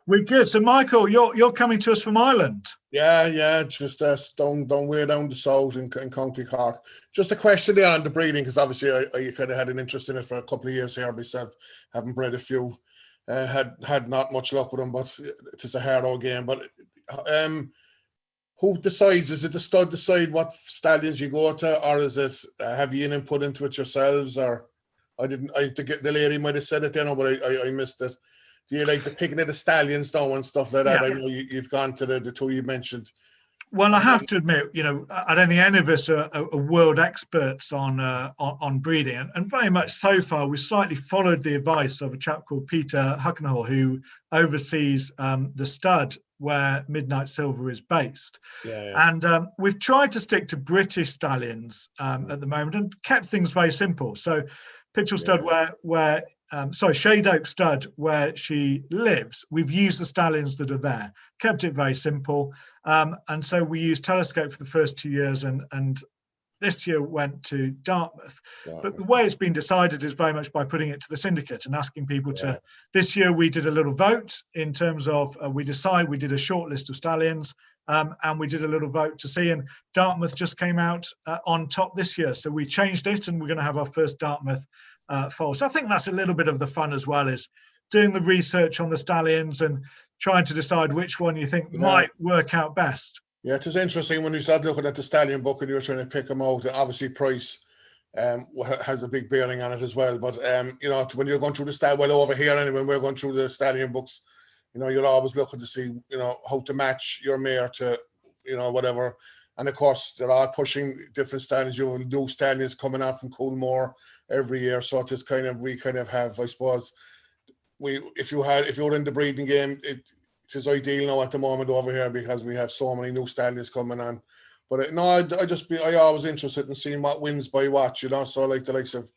We're good. So, Michael, you're coming to us from Ireland. Yeah. Just down way down the south in County Cork. Just a question there on the breeding, because obviously I kind of had an interest in it for a couple of years here myself. Haven't bred a few. Had not much luck with them, but it's a hard old game. But who decides? Is it the stud decide what stallions you go to, or is it have you an input into it yourselves? Or the lady might have said it there, but I missed it. Do you like the picking of the stallions though and stuff like that? Yeah. I know you've gone to the two you mentioned. Well, I have to admit, I don't think any of us are world experts on breeding, and very much so far we've slightly followed the advice of a chap called Peter Huckenhall, who oversees the stud where Midnight Silver is based. Yeah. And we've tried to stick to British stallions at the moment and kept things very simple. So Pitchell stud Shade Oak stud where she lives, we've used the stallions that are there, kept it very simple, and so we used Telescope for the first 2 years, and this year went to Dartmouth. But the way it's been decided is very much by putting it to the syndicate and asking people to. This year we did a little vote in terms of we did a short list of stallions, and we did a little vote to see, and Dartmouth just came out on top this year, so we changed it and we're going to have our first Dartmouth foal. So I think that's a little bit of the fun as well, is doing the research on the stallions and trying to decide which one you think might work out best. Yeah, it was interesting when you start looking at the stallion book and you're trying to pick them out. Obviously price has a big bearing on it as well, but when you're going through the stallion, well, over here anyway, when we're going through the stallion books, you're always looking to see how to match your mare to whatever. And of course, they're all pushing different stallions. You have new stallions coming out from Coolmore every year. So it is we have, I suppose, if you were in the breeding game, it is ideal now at the moment over here because we have so many new stallions coming on. But I always interested in seeing what wins by what, So like the likes of,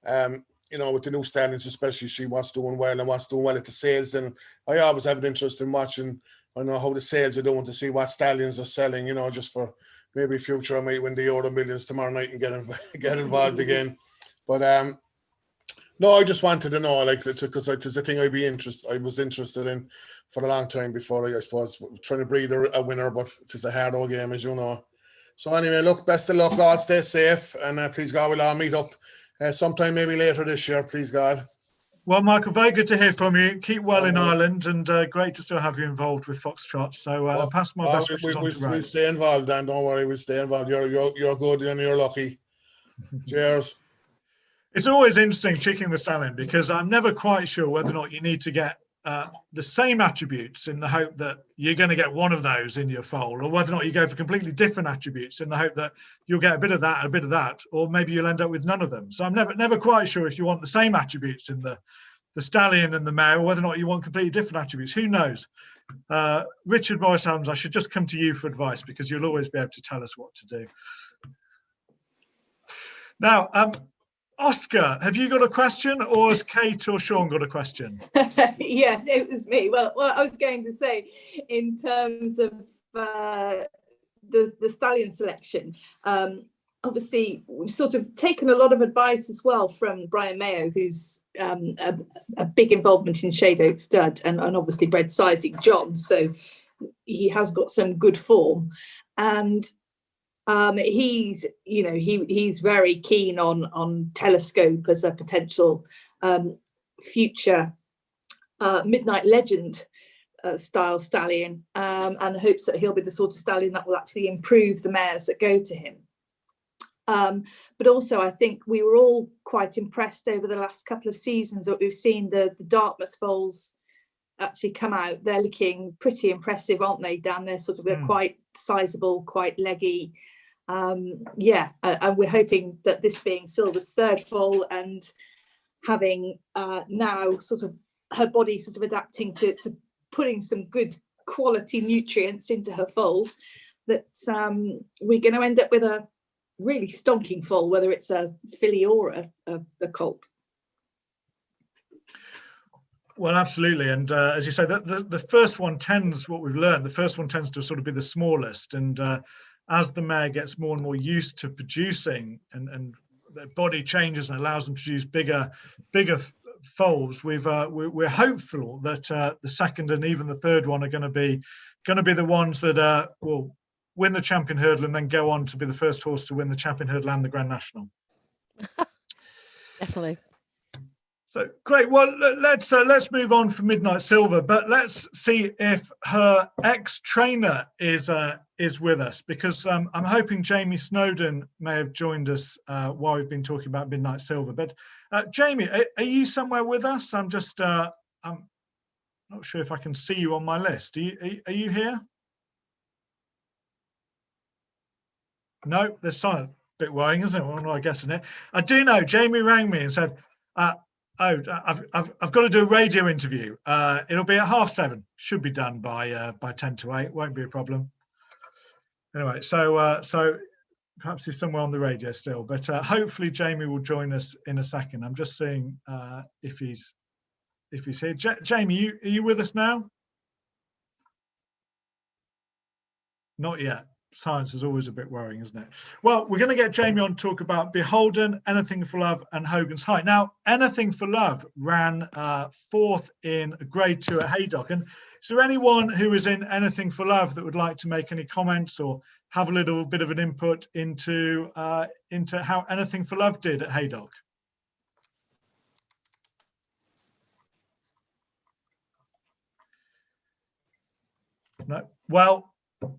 with the new stallions, especially see what's doing well and what's doing well at the sales. Then I always have an interest in watching. I know how the sales are doing to see what stallions are selling, just for maybe future I might win the Euro Millions tomorrow night and get involved again. But no, I just wanted to know, because it's a thing I was interested in for a long time before I suppose trying to breed a winner, but it's a hard old game, as you know. So anyway, look, best of luck, all stay safe, and please God, we'll all meet up sometime maybe later this year, please God. Well, Michael, very good to hear from you. Keep well in Ireland, and great to still have you involved with Foxtrot. So I'll pass my best wishes on to Ray. We'll stay involved, Dan. Don't worry, we'll stay involved. You're good and you're lucky. Cheers. It's always interesting checking the stallion because I'm never quite sure whether or not you need to get the same attributes in the hope that you're going to get one of those in your foal, or whether or not you go for completely different attributes in the hope that you'll get a bit of that and a bit of that, or maybe you'll end up with none of them. So I'm never quite sure if you want the same attributes in the stallion and the mare, or whether or not you want completely different attributes. Who knows? Richard Morris Adams, I should just come to you for advice because you'll always be able to tell us what to do. Now, Oscar, have you got a question, or has Kate or Sean got a question? Yes, it was me. Well, I was going to say, in terms of the stallion selection, obviously we've sort of taken a lot of advice as well from Brian Mayo, who's a big involvement in Shade Oak Stud, and obviously bred Sizing John, so he has got some good form, and he's very keen on Telescope as a potential future Midnight Legend style stallion, and hopes that he'll be the sort of stallion that will actually improve the mares that go to him. But also, I think we were all quite impressed over the last couple of seasons that we've seen the Dartmouth foals actually come out. They're looking pretty impressive, aren't they, Dan? They're quite sizable, quite leggy. And we're hoping that this being Silver's third foal and having now sort of her body sort of adapting to putting some good quality nutrients into her foals, that we're going to end up with a really stonking foal, whether it's a filly or a colt. Well, absolutely. And as you say, the first one tends, what we've learned, the first one tends to sort of be the smallest. And as the mare gets more and more used to producing, and their body changes and allows them to produce bigger foals, we're hopeful that the second and even the third one are going to be the ones that will win the Champion Hurdle and then go on to be the first horse to win the Champion Hurdle and the Grand National. Definitely. So great. Well, let's move on from Midnight Silver, but let's see if her ex-trainer is with us, because I'm hoping Jamie Snowden may have joined us while we've been talking about Midnight Silver. But Jamie, are you somewhere with us? I'm not sure if I can see you on my list. Are you here? No, there's silent. Bit worrying, isn't it? Well, I guess, isn't it? I do know Jamie rang me and said, "Oh, I've got to do a radio interview. It'll be at 7:30. Should be done by 10 to 8. Won't be a problem." Anyway, so perhaps he's somewhere on the radio still, but hopefully Jamie will join us in a second. I'm just seeing if he's here. Jamie, are you with us now? Not yet. Science is always a bit worrying, isn't it? Well, we're going to get Jamie on to talk about Beholden, Anything for Love, and Hogan's Height. Now, Anything for Love ran fourth in Grade 2 at Haydock. And is there anyone who is in Anything for Love that would like to make any comments or have a little bit of an input into how Anything for Love did at Haydock? No. Well,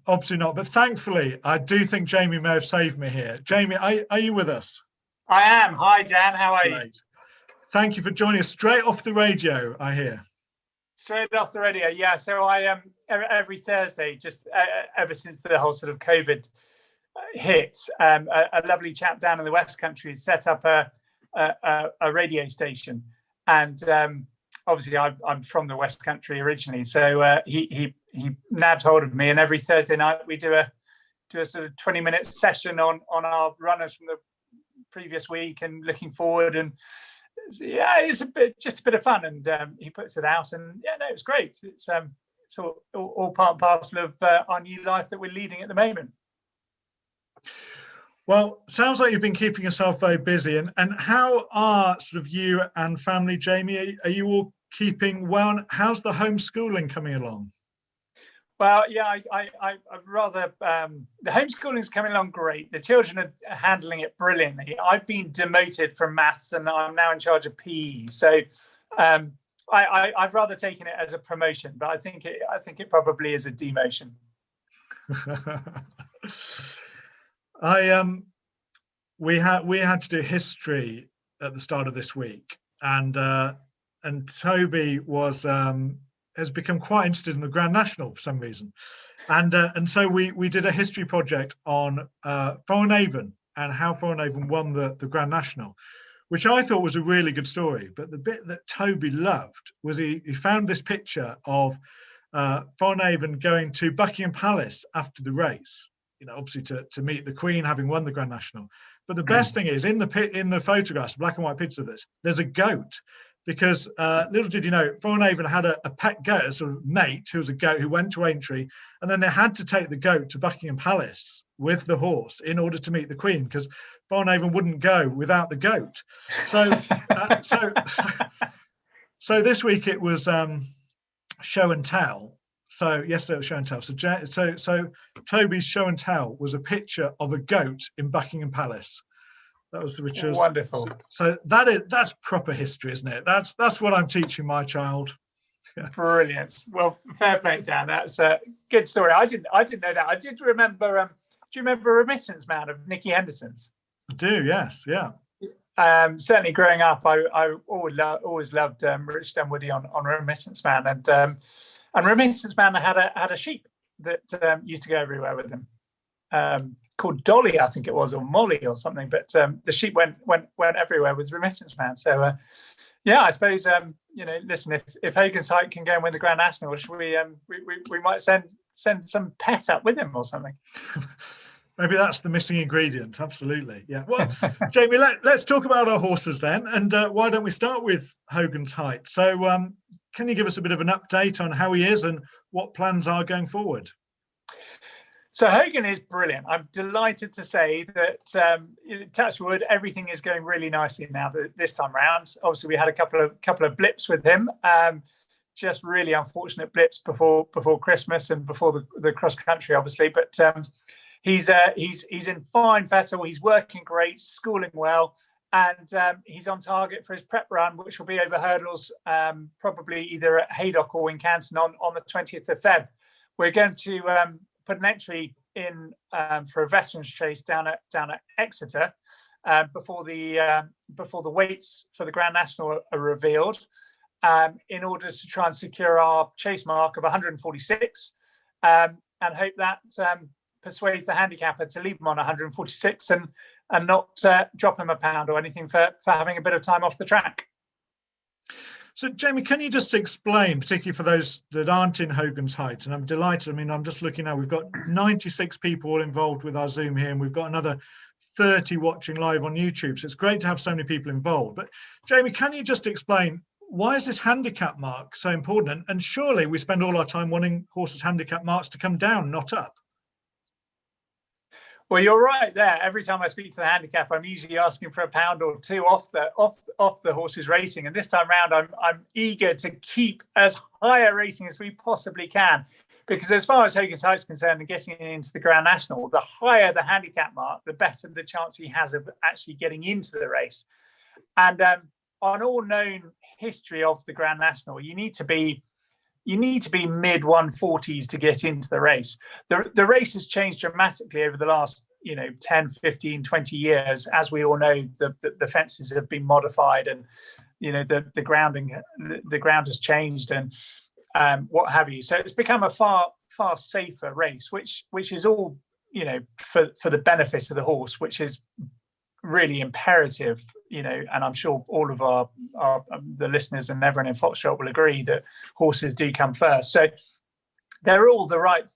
obviously not, but thankfully I do think Jamie may have saved me here. Jamie, are you with us? I am. Hi Dan, how are you? Thank you for joining us straight off the radio, I hear. Straight off the radio, yeah. So I am every Thursday, just ever since the whole sort of COVID hit, a lovely chap down in the West Country has set up a radio station, and obviously I'm from the West Country originally, so he nabbed hold of me, and every Thursday night we do a sort of 20-minute session on our runners from the previous week and looking forward, and yeah, it's just a bit of fun, and he puts it out, and yeah, no, it's great. It's all part and parcel of our new life that we're leading at the moment. Well, sounds like you've been keeping yourself very busy, and how are sort of you and family, Jamie? Are you all keeping well? How's the homeschooling coming along? Well, yeah, I rather the homeschooling is coming along great. The children are handling it brilliantly. I've been demoted from maths, and I'm now in charge of PE. So I've rather taken it as a promotion, but I think it probably is a demotion. We had to do history at the start of this week, and Toby has become quite interested in the Grand National for some reason, and so we did a history project on Foxtrot and how Foxtrot won the Grand National, which I thought was a really good story. But the bit that Toby loved was he found this picture of Foxtrot going to Buckingham Palace after the race, obviously to meet the Queen, having won the Grand National. But the best thing is in the photographs, black and white pictures of this, there's a goat. because little did you know, Foxtrot had a pet goat, a sort of mate who was a goat who went to Aintree, and then they had to take the goat to Buckingham Palace with the horse in order to meet the Queen, because Foxtrot wouldn't go without the goat. So, so this week it was show and tell. So yesterday was show and tell. So Toby's show and tell was a picture of a goat in Buckingham Palace. That was, which was wonderful. So that's proper history, isn't it? That's what I'm teaching my child. Brilliant. Well, fair play, Dan. That's a good story. I didn't know that. I did remember. Do you remember Remittance Man of Nicky Henderson's? I do. Yes. Yeah. Certainly, growing up, I always loved Rich Dunwoody on Remittance Man, and Remittance Man had a sheep that used to go everywhere with him. Called Dolly, I think it was, or Molly or something, but the sheep went everywhere with Remittance Man. So yeah, I suppose listen, if Hogan's Height can go and win the Grand National, we might send some pet up with him or something. Maybe that's the missing ingredient. Absolutely, yeah. Well, Jamie, let's talk about our horses then, and why don't we start with Hogan's Height? So can you give us a bit of an update on how he is and what plans are going forward? So Hogan is brilliant. I'm delighted to say that, touch wood, everything is going really nicely now this time round. Obviously, we had a couple of blips with him, just really unfortunate blips before Christmas and before the cross country, obviously. But he's in fine fettle. He's working great, schooling well, and he's on target for his prep run, which will be over hurdles, probably either at Haydock or in Canton on the 20th of Feb. We're going to put an entry in for a veterans chase down at Exeter before the weights for the Grand National are revealed, in order to try and secure our chase mark of 146, and hope that persuades the handicapper to leave him on 146 and not drop him a pound or anything for having a bit of time off the track. So, Jamie, can you just explain, particularly for those that aren't in Hogan's Height? And I'm delighted. I mean, I'm just looking now. We've got 96 people all involved with our Zoom here, and we've got another 30 watching live on YouTube. So it's great to have so many people involved. But, Jamie, can you just explain, why is this handicap mark so important? And surely we spend all our time wanting horses' handicap marks to come down, not up. Well, you're right there. Every time I speak to the handicap, I'm usually asking for a pound or two off the horses racing. And this time round, I'm eager to keep as high a rating as we possibly can, because as far as Hogan's Height is concerned and getting into the Grand National, the higher the handicap mark, the better the chance he has of actually getting into the race. And on all known history of the Grand National, you need to be mid 140s to get into the race. The race has changed dramatically over the last 10, 15, 20 years. As we all know, the fences have been modified, and the ground has changed, and what have you. So it's become a far safer race, which is all for the benefit of the horse, which is really imperative, and I'm sure all of the listeners and everyone in Foxtrot will agree that horses do come first. So they're all the right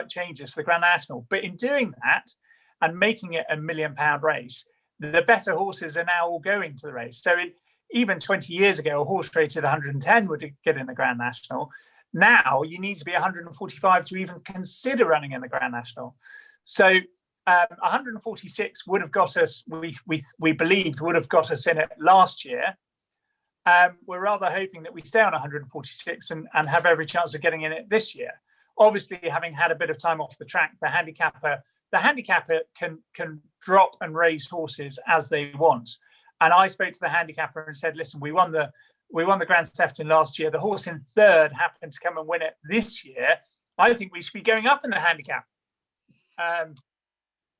changes for the Grand National. But in doing that and making it £1 million race, the better horses are now all going to the race. So even 20 years ago, a horse rated 110 would get in the Grand National. Now you need to be 145 to even consider running in the Grand National. So 146 would have got us, we believed would have got us in it last year. We're rather hoping that we stay on 146 and have every chance of getting in it this year. Obviously, having had a bit of time off the track, the handicapper can drop and raise horses as they want. And I spoke to the handicapper and said, listen, we won the Grand Sefton last year. The horse in third happened to come and win it this year. I think we should be going up in the handicap.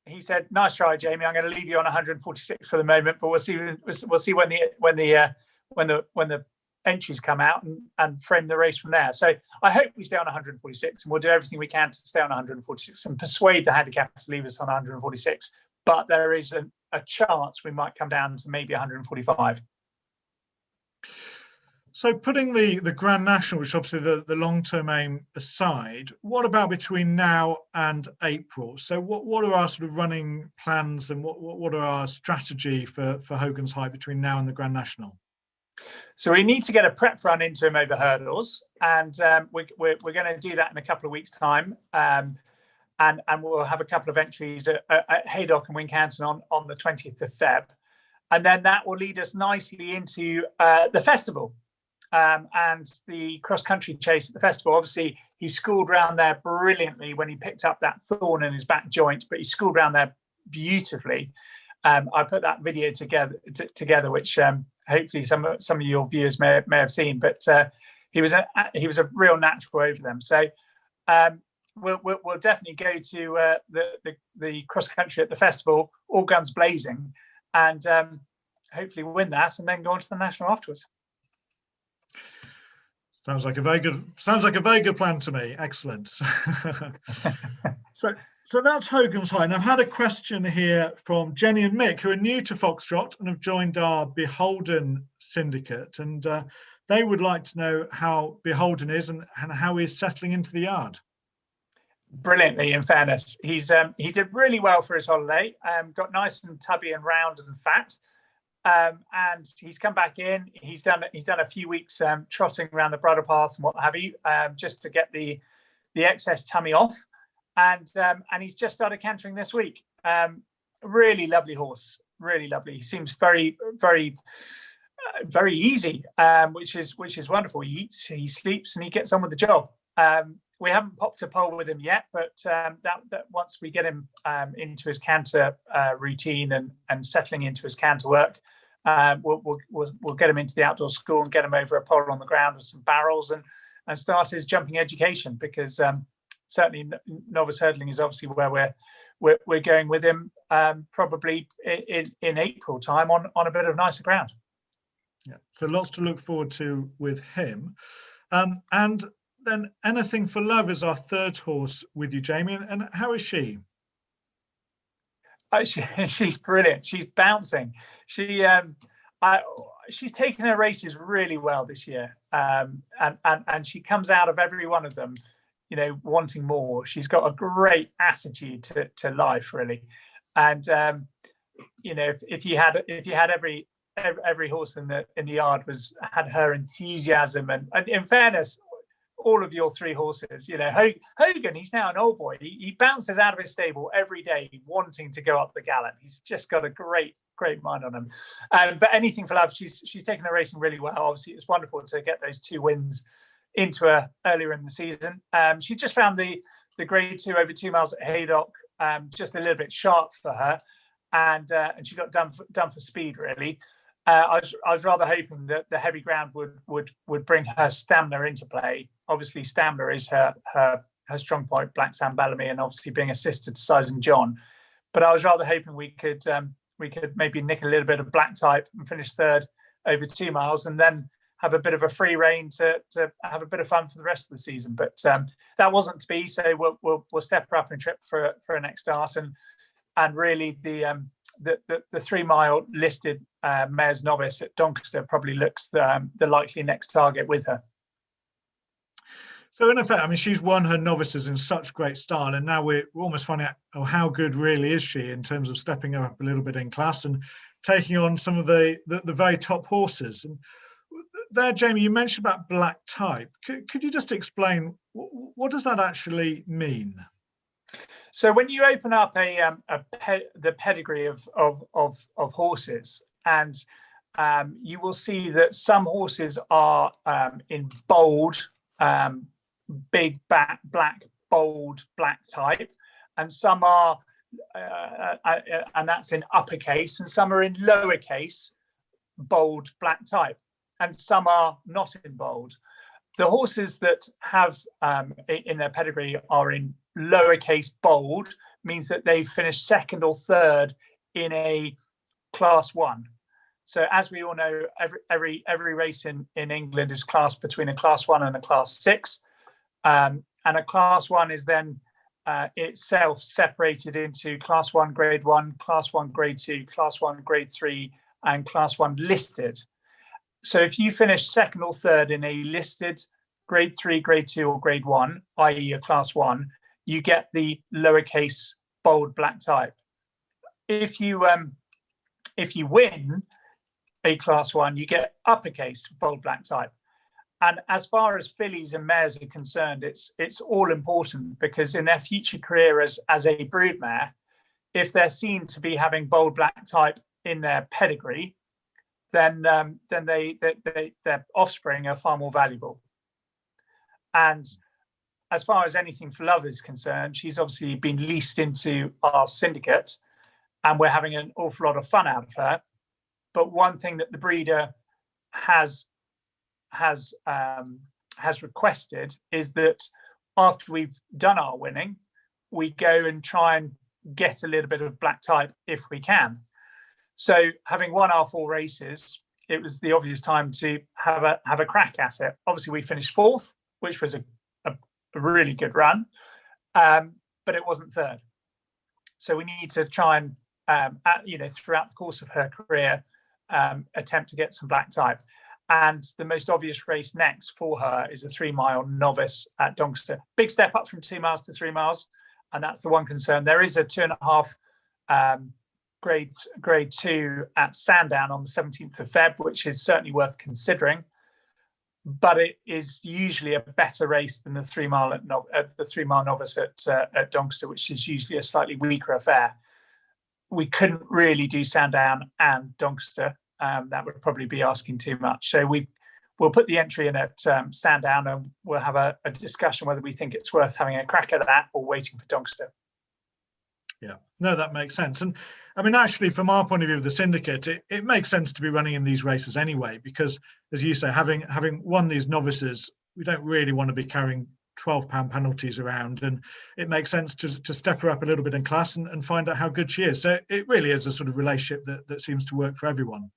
He said, "Nice try, Jamie. I'm going to leave you on 146 for the moment, but we'll see when the entries come out and frame the race from there." So I hope we stay on 146, and we'll do everything we can to stay on 146 and persuade the handicapper to leave us on 146. But there is a chance we might come down to maybe 145. So putting the Grand National, which obviously the long-term aim aside, what about between now and April? So what are our sort of running plans, and what are our strategy for Hogan's Height between now and the Grand National? So we need to get a prep run into him over hurdles, and we're going to do that in a couple of weeks' time. And we'll have a couple of entries at Haydock and Wincanton on the 20th of Feb. And then that will lead us nicely into the festival and the cross-country chase at the festival. Obviously, he schooled round there brilliantly when he picked up that thorn in his back joint, but he schooled round there beautifully. I put that video together, which hopefully some of your viewers may have seen. But he was a real natural over them. So we'll definitely go to the cross country at the festival, all guns blazing, and hopefully win that, and then go on to the national afterwards. Sounds like a very good plan to me. Excellent. So that's Hogan's High. And I've had a question here from Jenny and Mick, who are new to Foxtrot and have joined our Beholden syndicate. And they would like to know how Beholden is and how he's settling into the yard. Brilliantly, in fairness. He did really well for his holiday, got nice and tubby and round and fat. And he's come back in. He's done a few weeks trotting around the bridle paths and what have you, just to get the excess tummy off. And he's just started cantering this week. Really lovely horse, really lovely. He seems very, very, very easy, which is wonderful. He eats, he sleeps, and he gets on with the job. We haven't popped a pole with him yet, but that once we get him into his canter routine and settling into his canter work, we'll get him into the outdoor school and get him over a pole on the ground with some barrels and start his jumping education, because certainly novice hurdling is obviously where we're going with him, probably in April time on a bit of nicer ground. Yeah, so lots to look forward to with him. And then Anything for Love is our third horse with you, Jamie. And how is she? She's brilliant. She's bouncing. She's taken her races really well this year, and she comes out of every one of them, wanting more. She's got a great attitude to life, really. And if you had every horse in the yard had her enthusiasm, and in fairness, all of your three horses, Hogan, he's now an old boy. He bounces out of his stable every day wanting to go up the gallop. He's just got a great mind on him. But Anything for Love, she's taken her racing really well. Obviously, it's wonderful to get those 2 wins into her earlier in the season. She just found the grade 2 over 2 miles at Haydock just a little bit sharp for her, and she got done for speed, really. I was rather hoping that the heavy ground would bring her stamina into play. Obviously, stamina is her strong point, Black Sam Bellamy, and obviously being assisted to Size and John. But I was rather hoping we could maybe nick a little bit of black type and finish third over 2 miles, and then have a bit of a free rein to have a bit of fun for the rest of the season. But that wasn't to be. So we'll step her up in trip for a next start, and really the 3 mile listed Mayor's Novice at Doncaster probably looks the likely next target with her. So in effect, she's won her novices in such great style, and now we're almost finding out how good really is she in terms of stepping her up a little bit in class and taking on some of the very top horses. And there, Jamie, you mentioned about black type. Could you just explain what does that actually mean? So when you open up the pedigree of horses, and you will see that some horses are in bold, big black, bold black type, and some are, and that's in uppercase, and some are in lowercase, bold black type, and some are not in bold. The horses that have in their pedigree are in lowercase bold, means that they've finished second or third in a class 1. So as we all know, every race in England is classed between a class 1 and a class 6, and a class 1 is then itself separated into class 1 grade 1, class 1 grade 2, class 1 grade 3, and class 1 listed. So if you finish second or third in a listed grade 3, grade 2, or grade 1, i.e. a class 1, you get the lowercase bold black type. If you win, a Class 1, you get uppercase bold black type. And as far as fillies and mares are concerned, it's all important, because in their future career as a broodmare, if they're seen to be having bold black type in their pedigree, then their offspring are far more valuable. And as far as Anything for Love is concerned, she's obviously been leased into our syndicate, and we're having an awful lot of fun out of her. But one thing that the breeder has requested is that after we've done our winning, we go and try and get a little bit of black type if we can. So having won our 4 races, it was the obvious time to have a crack at it. Obviously, we finished 4th, which was a really good run, but it wasn't 3rd. So we need to try and throughout the course of her career, attempt to get some black type. And the most obvious race next for her is a 3-mile novice at Doncaster. Big step up from 2 miles to 3 miles, and that's the one concern. There is a 2.5 grade 2 at Sandown on the 17th of Feb, which is certainly worth considering. But it is usually a better race than the 3-mile novice at Doncaster, which is usually a slightly weaker affair. We couldn't really do Sandown and Doncaster. That would probably be asking too much. So we'll put the entry in at Sandown, and we'll have a discussion whether we think it's worth having a crack at that or waiting for Doncaster. Yeah, no, that makes sense. And I mean, actually, from our point of view of the syndicate, it makes sense to be running in these races anyway, because as you say, having won these novices, we don't really want to be carrying £12 penalties around, and it makes sense to step her up a little bit in class and find out how good she is. So it really is a sort of relationship that seems to work for everyone.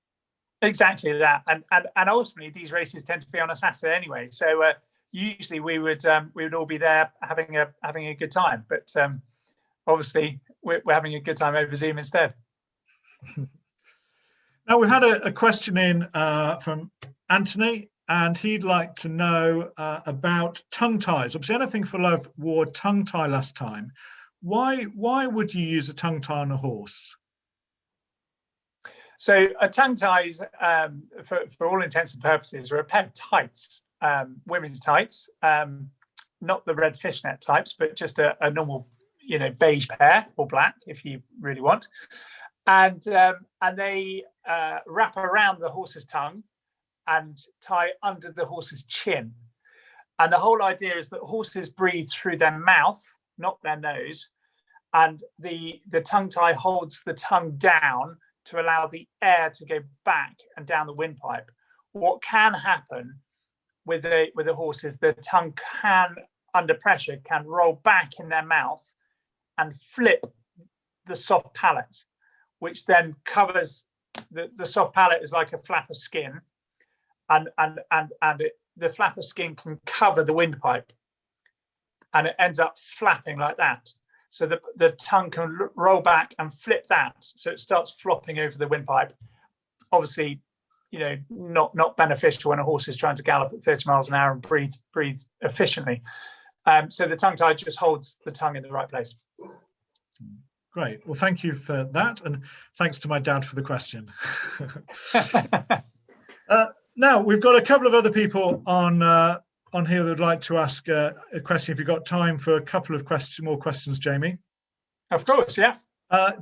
Exactly that, and ultimately these races tend to be on a Saturday anyway. So usually we would all be there having a good time, but obviously we're having a good time over Zoom instead. Now, we've had a question in from Anthony, and he'd like to know about tongue ties. Obviously, Anything for Love wore tongue tie last time. Why would you use a tongue tie on a horse? So a tongue ties, for all intents and purposes, are a pair of tights, women's tights, not the red fishnet types, but just a normal, beige pair or black if you really want, and they wrap around the horse's tongue and tie under the horse's chin. And the whole idea is that horses breathe through their mouth, not their nose, and the tongue tie holds the tongue down to allow the air to go back and down the windpipe. What can happen with a horse is the tongue can, under pressure, can roll back in their mouth and flip the soft palate, which then covers the soft palate is like a flap of skin, and the flap of skin can cover the windpipe, and it ends up flapping like that. So the tongue can roll back and flip that, so it starts flopping over the windpipe. Obviously, not beneficial when a horse is trying to gallop at 30 miles an hour and breathe efficiently. So the tongue tie just holds the tongue in the right place. Great. Well, thank you for that, and thanks to my dad for the question. Now, we've got a couple of other people on here that would like to ask a question. If you've got time for a couple of more questions, Jamie. Of course, yeah.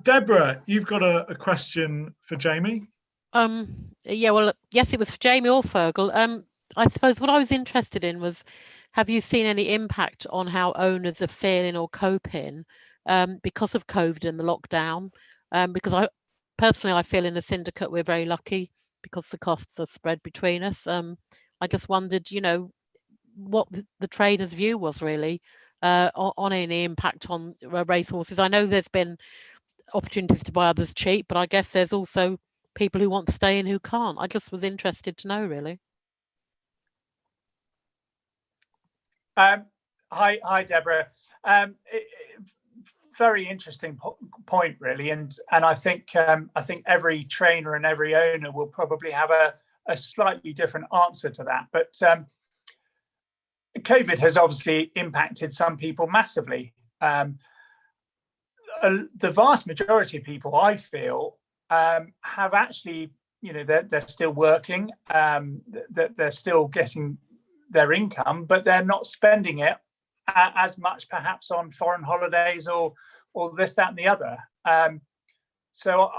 Deborah, you've got a question for Jamie. Yeah, well, yes, it was for Jamie or Fergal. I suppose what I was interested in was, have you seen any impact on how owners are feeling or coping because of COVID and the lockdown? Because I feel in a syndicate we're very lucky because the costs are spread between us. I just wondered, what the trader's view was really on any impact on racehorses. I know there's been opportunities to buy others cheap, but I guess there's also people who want to stay in who can't. I just was interested to know, really. Hi, Deborah. Very interesting point, really, and I think every trainer and every owner will probably have a slightly different answer to that. But COVID has obviously impacted some people massively. The vast majority of people, I feel, have actually they're still working, that they're still getting their income, but they're not spending it as much perhaps on foreign holidays or this, that, and the other. So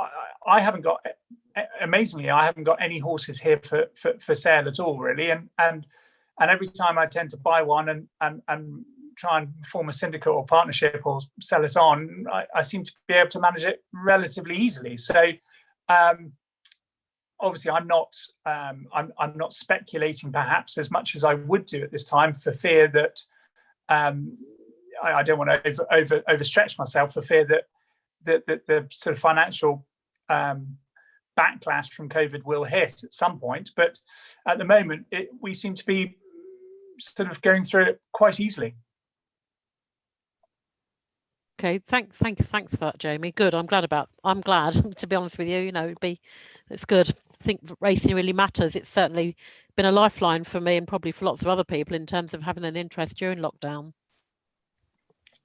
I haven't got, amazingly, I haven't got any horses here for sale at all, really. And every time I tend to buy one and try and form a syndicate or partnership or sell it on, I seem to be able to manage it relatively easily. So obviously, I'm not speculating perhaps as much as I would do at this time, for fear that I don't want to overstretch myself, for fear that the sort of financial backlash from COVID will hit at some point. But at the moment, we seem to be sort of going through it quite easily. Okay, thanks for that, Jamie. Good. I'm glad to be honest with you. It's good. I think racing really matters. It's certainly been a lifeline for me and probably for lots of other people in terms of having an interest during lockdown.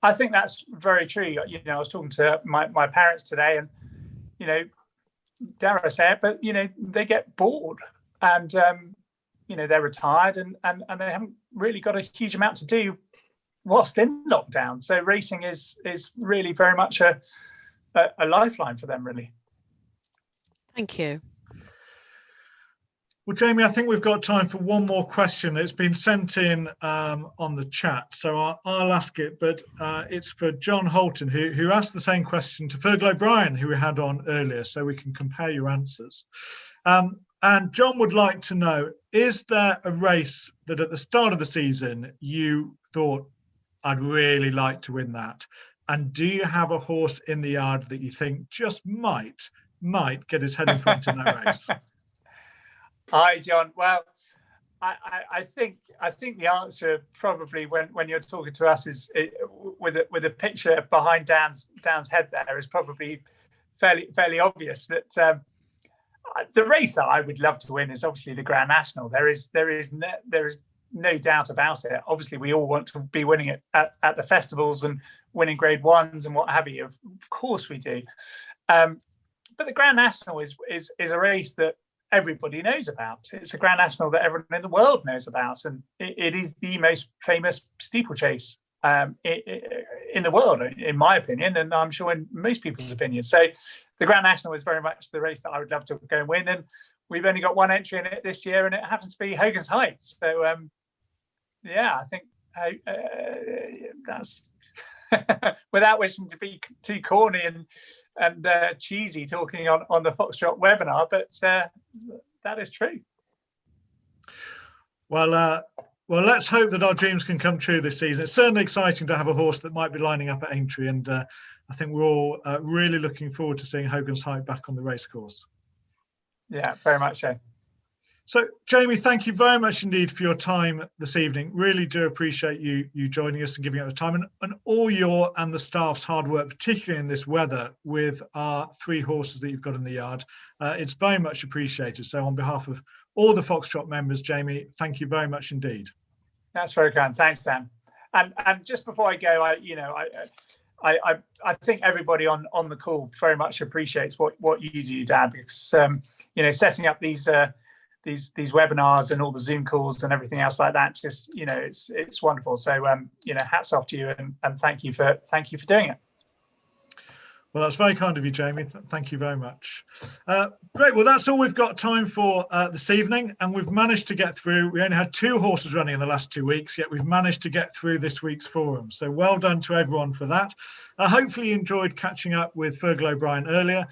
I think that's very true. I was talking to my parents today, and dare I say it, but they get bored, and they're retired, and they haven't really got a huge amount to do whilst in lockdown. So racing is really very much a lifeline for them, really. Thank you. Well, Jamie, I think we've got time for one more question. It's been sent in on the chat, so I'll ask it, but it's for John Holton, who asked the same question to Fergal O'Brien, who we had on earlier, so we can compare your answers. And John would like to know, is there a race that at the start of the season you thought, I'd really like to win that? And do you have a horse in the yard that you think just might get his head in front in that race? Hi, John. Well, I think the answer probably when you're talking to us is with a picture behind Dan's head there is probably fairly obvious that the race that I would love to win is obviously the Grand National. There is no doubt about it. Obviously, we all want to be winning it at the festivals and winning Grade 1s and what have you. Of course, we do. But the Grand National is a race that everybody knows about. It's a Grand National that everyone in the world knows about, and it is the most famous steeplechase in the world, in my opinion, and I'm sure in most people's opinion. So the Grand National is very much the race that I would love to go and win, and we've only got one entry in it this year, and it happens to be Hogan's Heights. So I think that's without wishing to be too corny and cheesy talking on the Foxtrot webinar, but that is true. Well, let's hope that our dreams can come true this season. It's certainly exciting to have a horse that might be lining up at Aintree, and I think we're all really looking forward to seeing Hogan's Height back on the racecourse. Yeah, very much so. So, Jamie, thank you very much indeed for your time this evening. Really do appreciate you joining us and giving up the time, and all your and the staff's hard work, particularly in this weather with our 3 horses that you've got in the yard. It's very much appreciated. So on behalf of all the Foxtrot members, Jamie, thank you very much indeed. That's very kind. Thanks, Dan. And just before I go, I think everybody on the call very much appreciates what you do, Dan, because setting up these webinars and all the Zoom calls and everything else like that, just it's wonderful. So hats off to you, and thank you for doing it. Well, that's very kind of you, Jamie. Thank you very much. Great. Well, that's all we've got time for this evening, and we've managed to get through. We only had 2 horses running in the last 2 weeks, yet we've managed to get through this week's forum. So well done to everyone for that. Hopefully you enjoyed catching up with Fergal O'Brien earlier,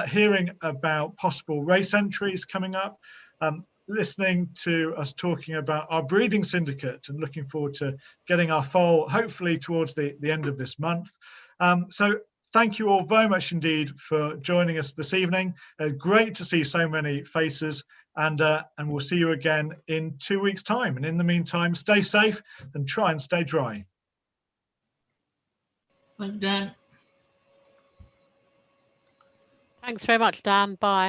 hearing about possible race entries coming up, listening to us talking about our breeding syndicate, and looking forward to getting our foal hopefully towards the end of this month. So thank you all very much indeed for joining us this evening. Great to see so many faces, and we'll see you again in 2 weeks' time. And in the meantime, stay safe and try and stay dry. Thank you, Dan. Thanks very much, Dan. Bye.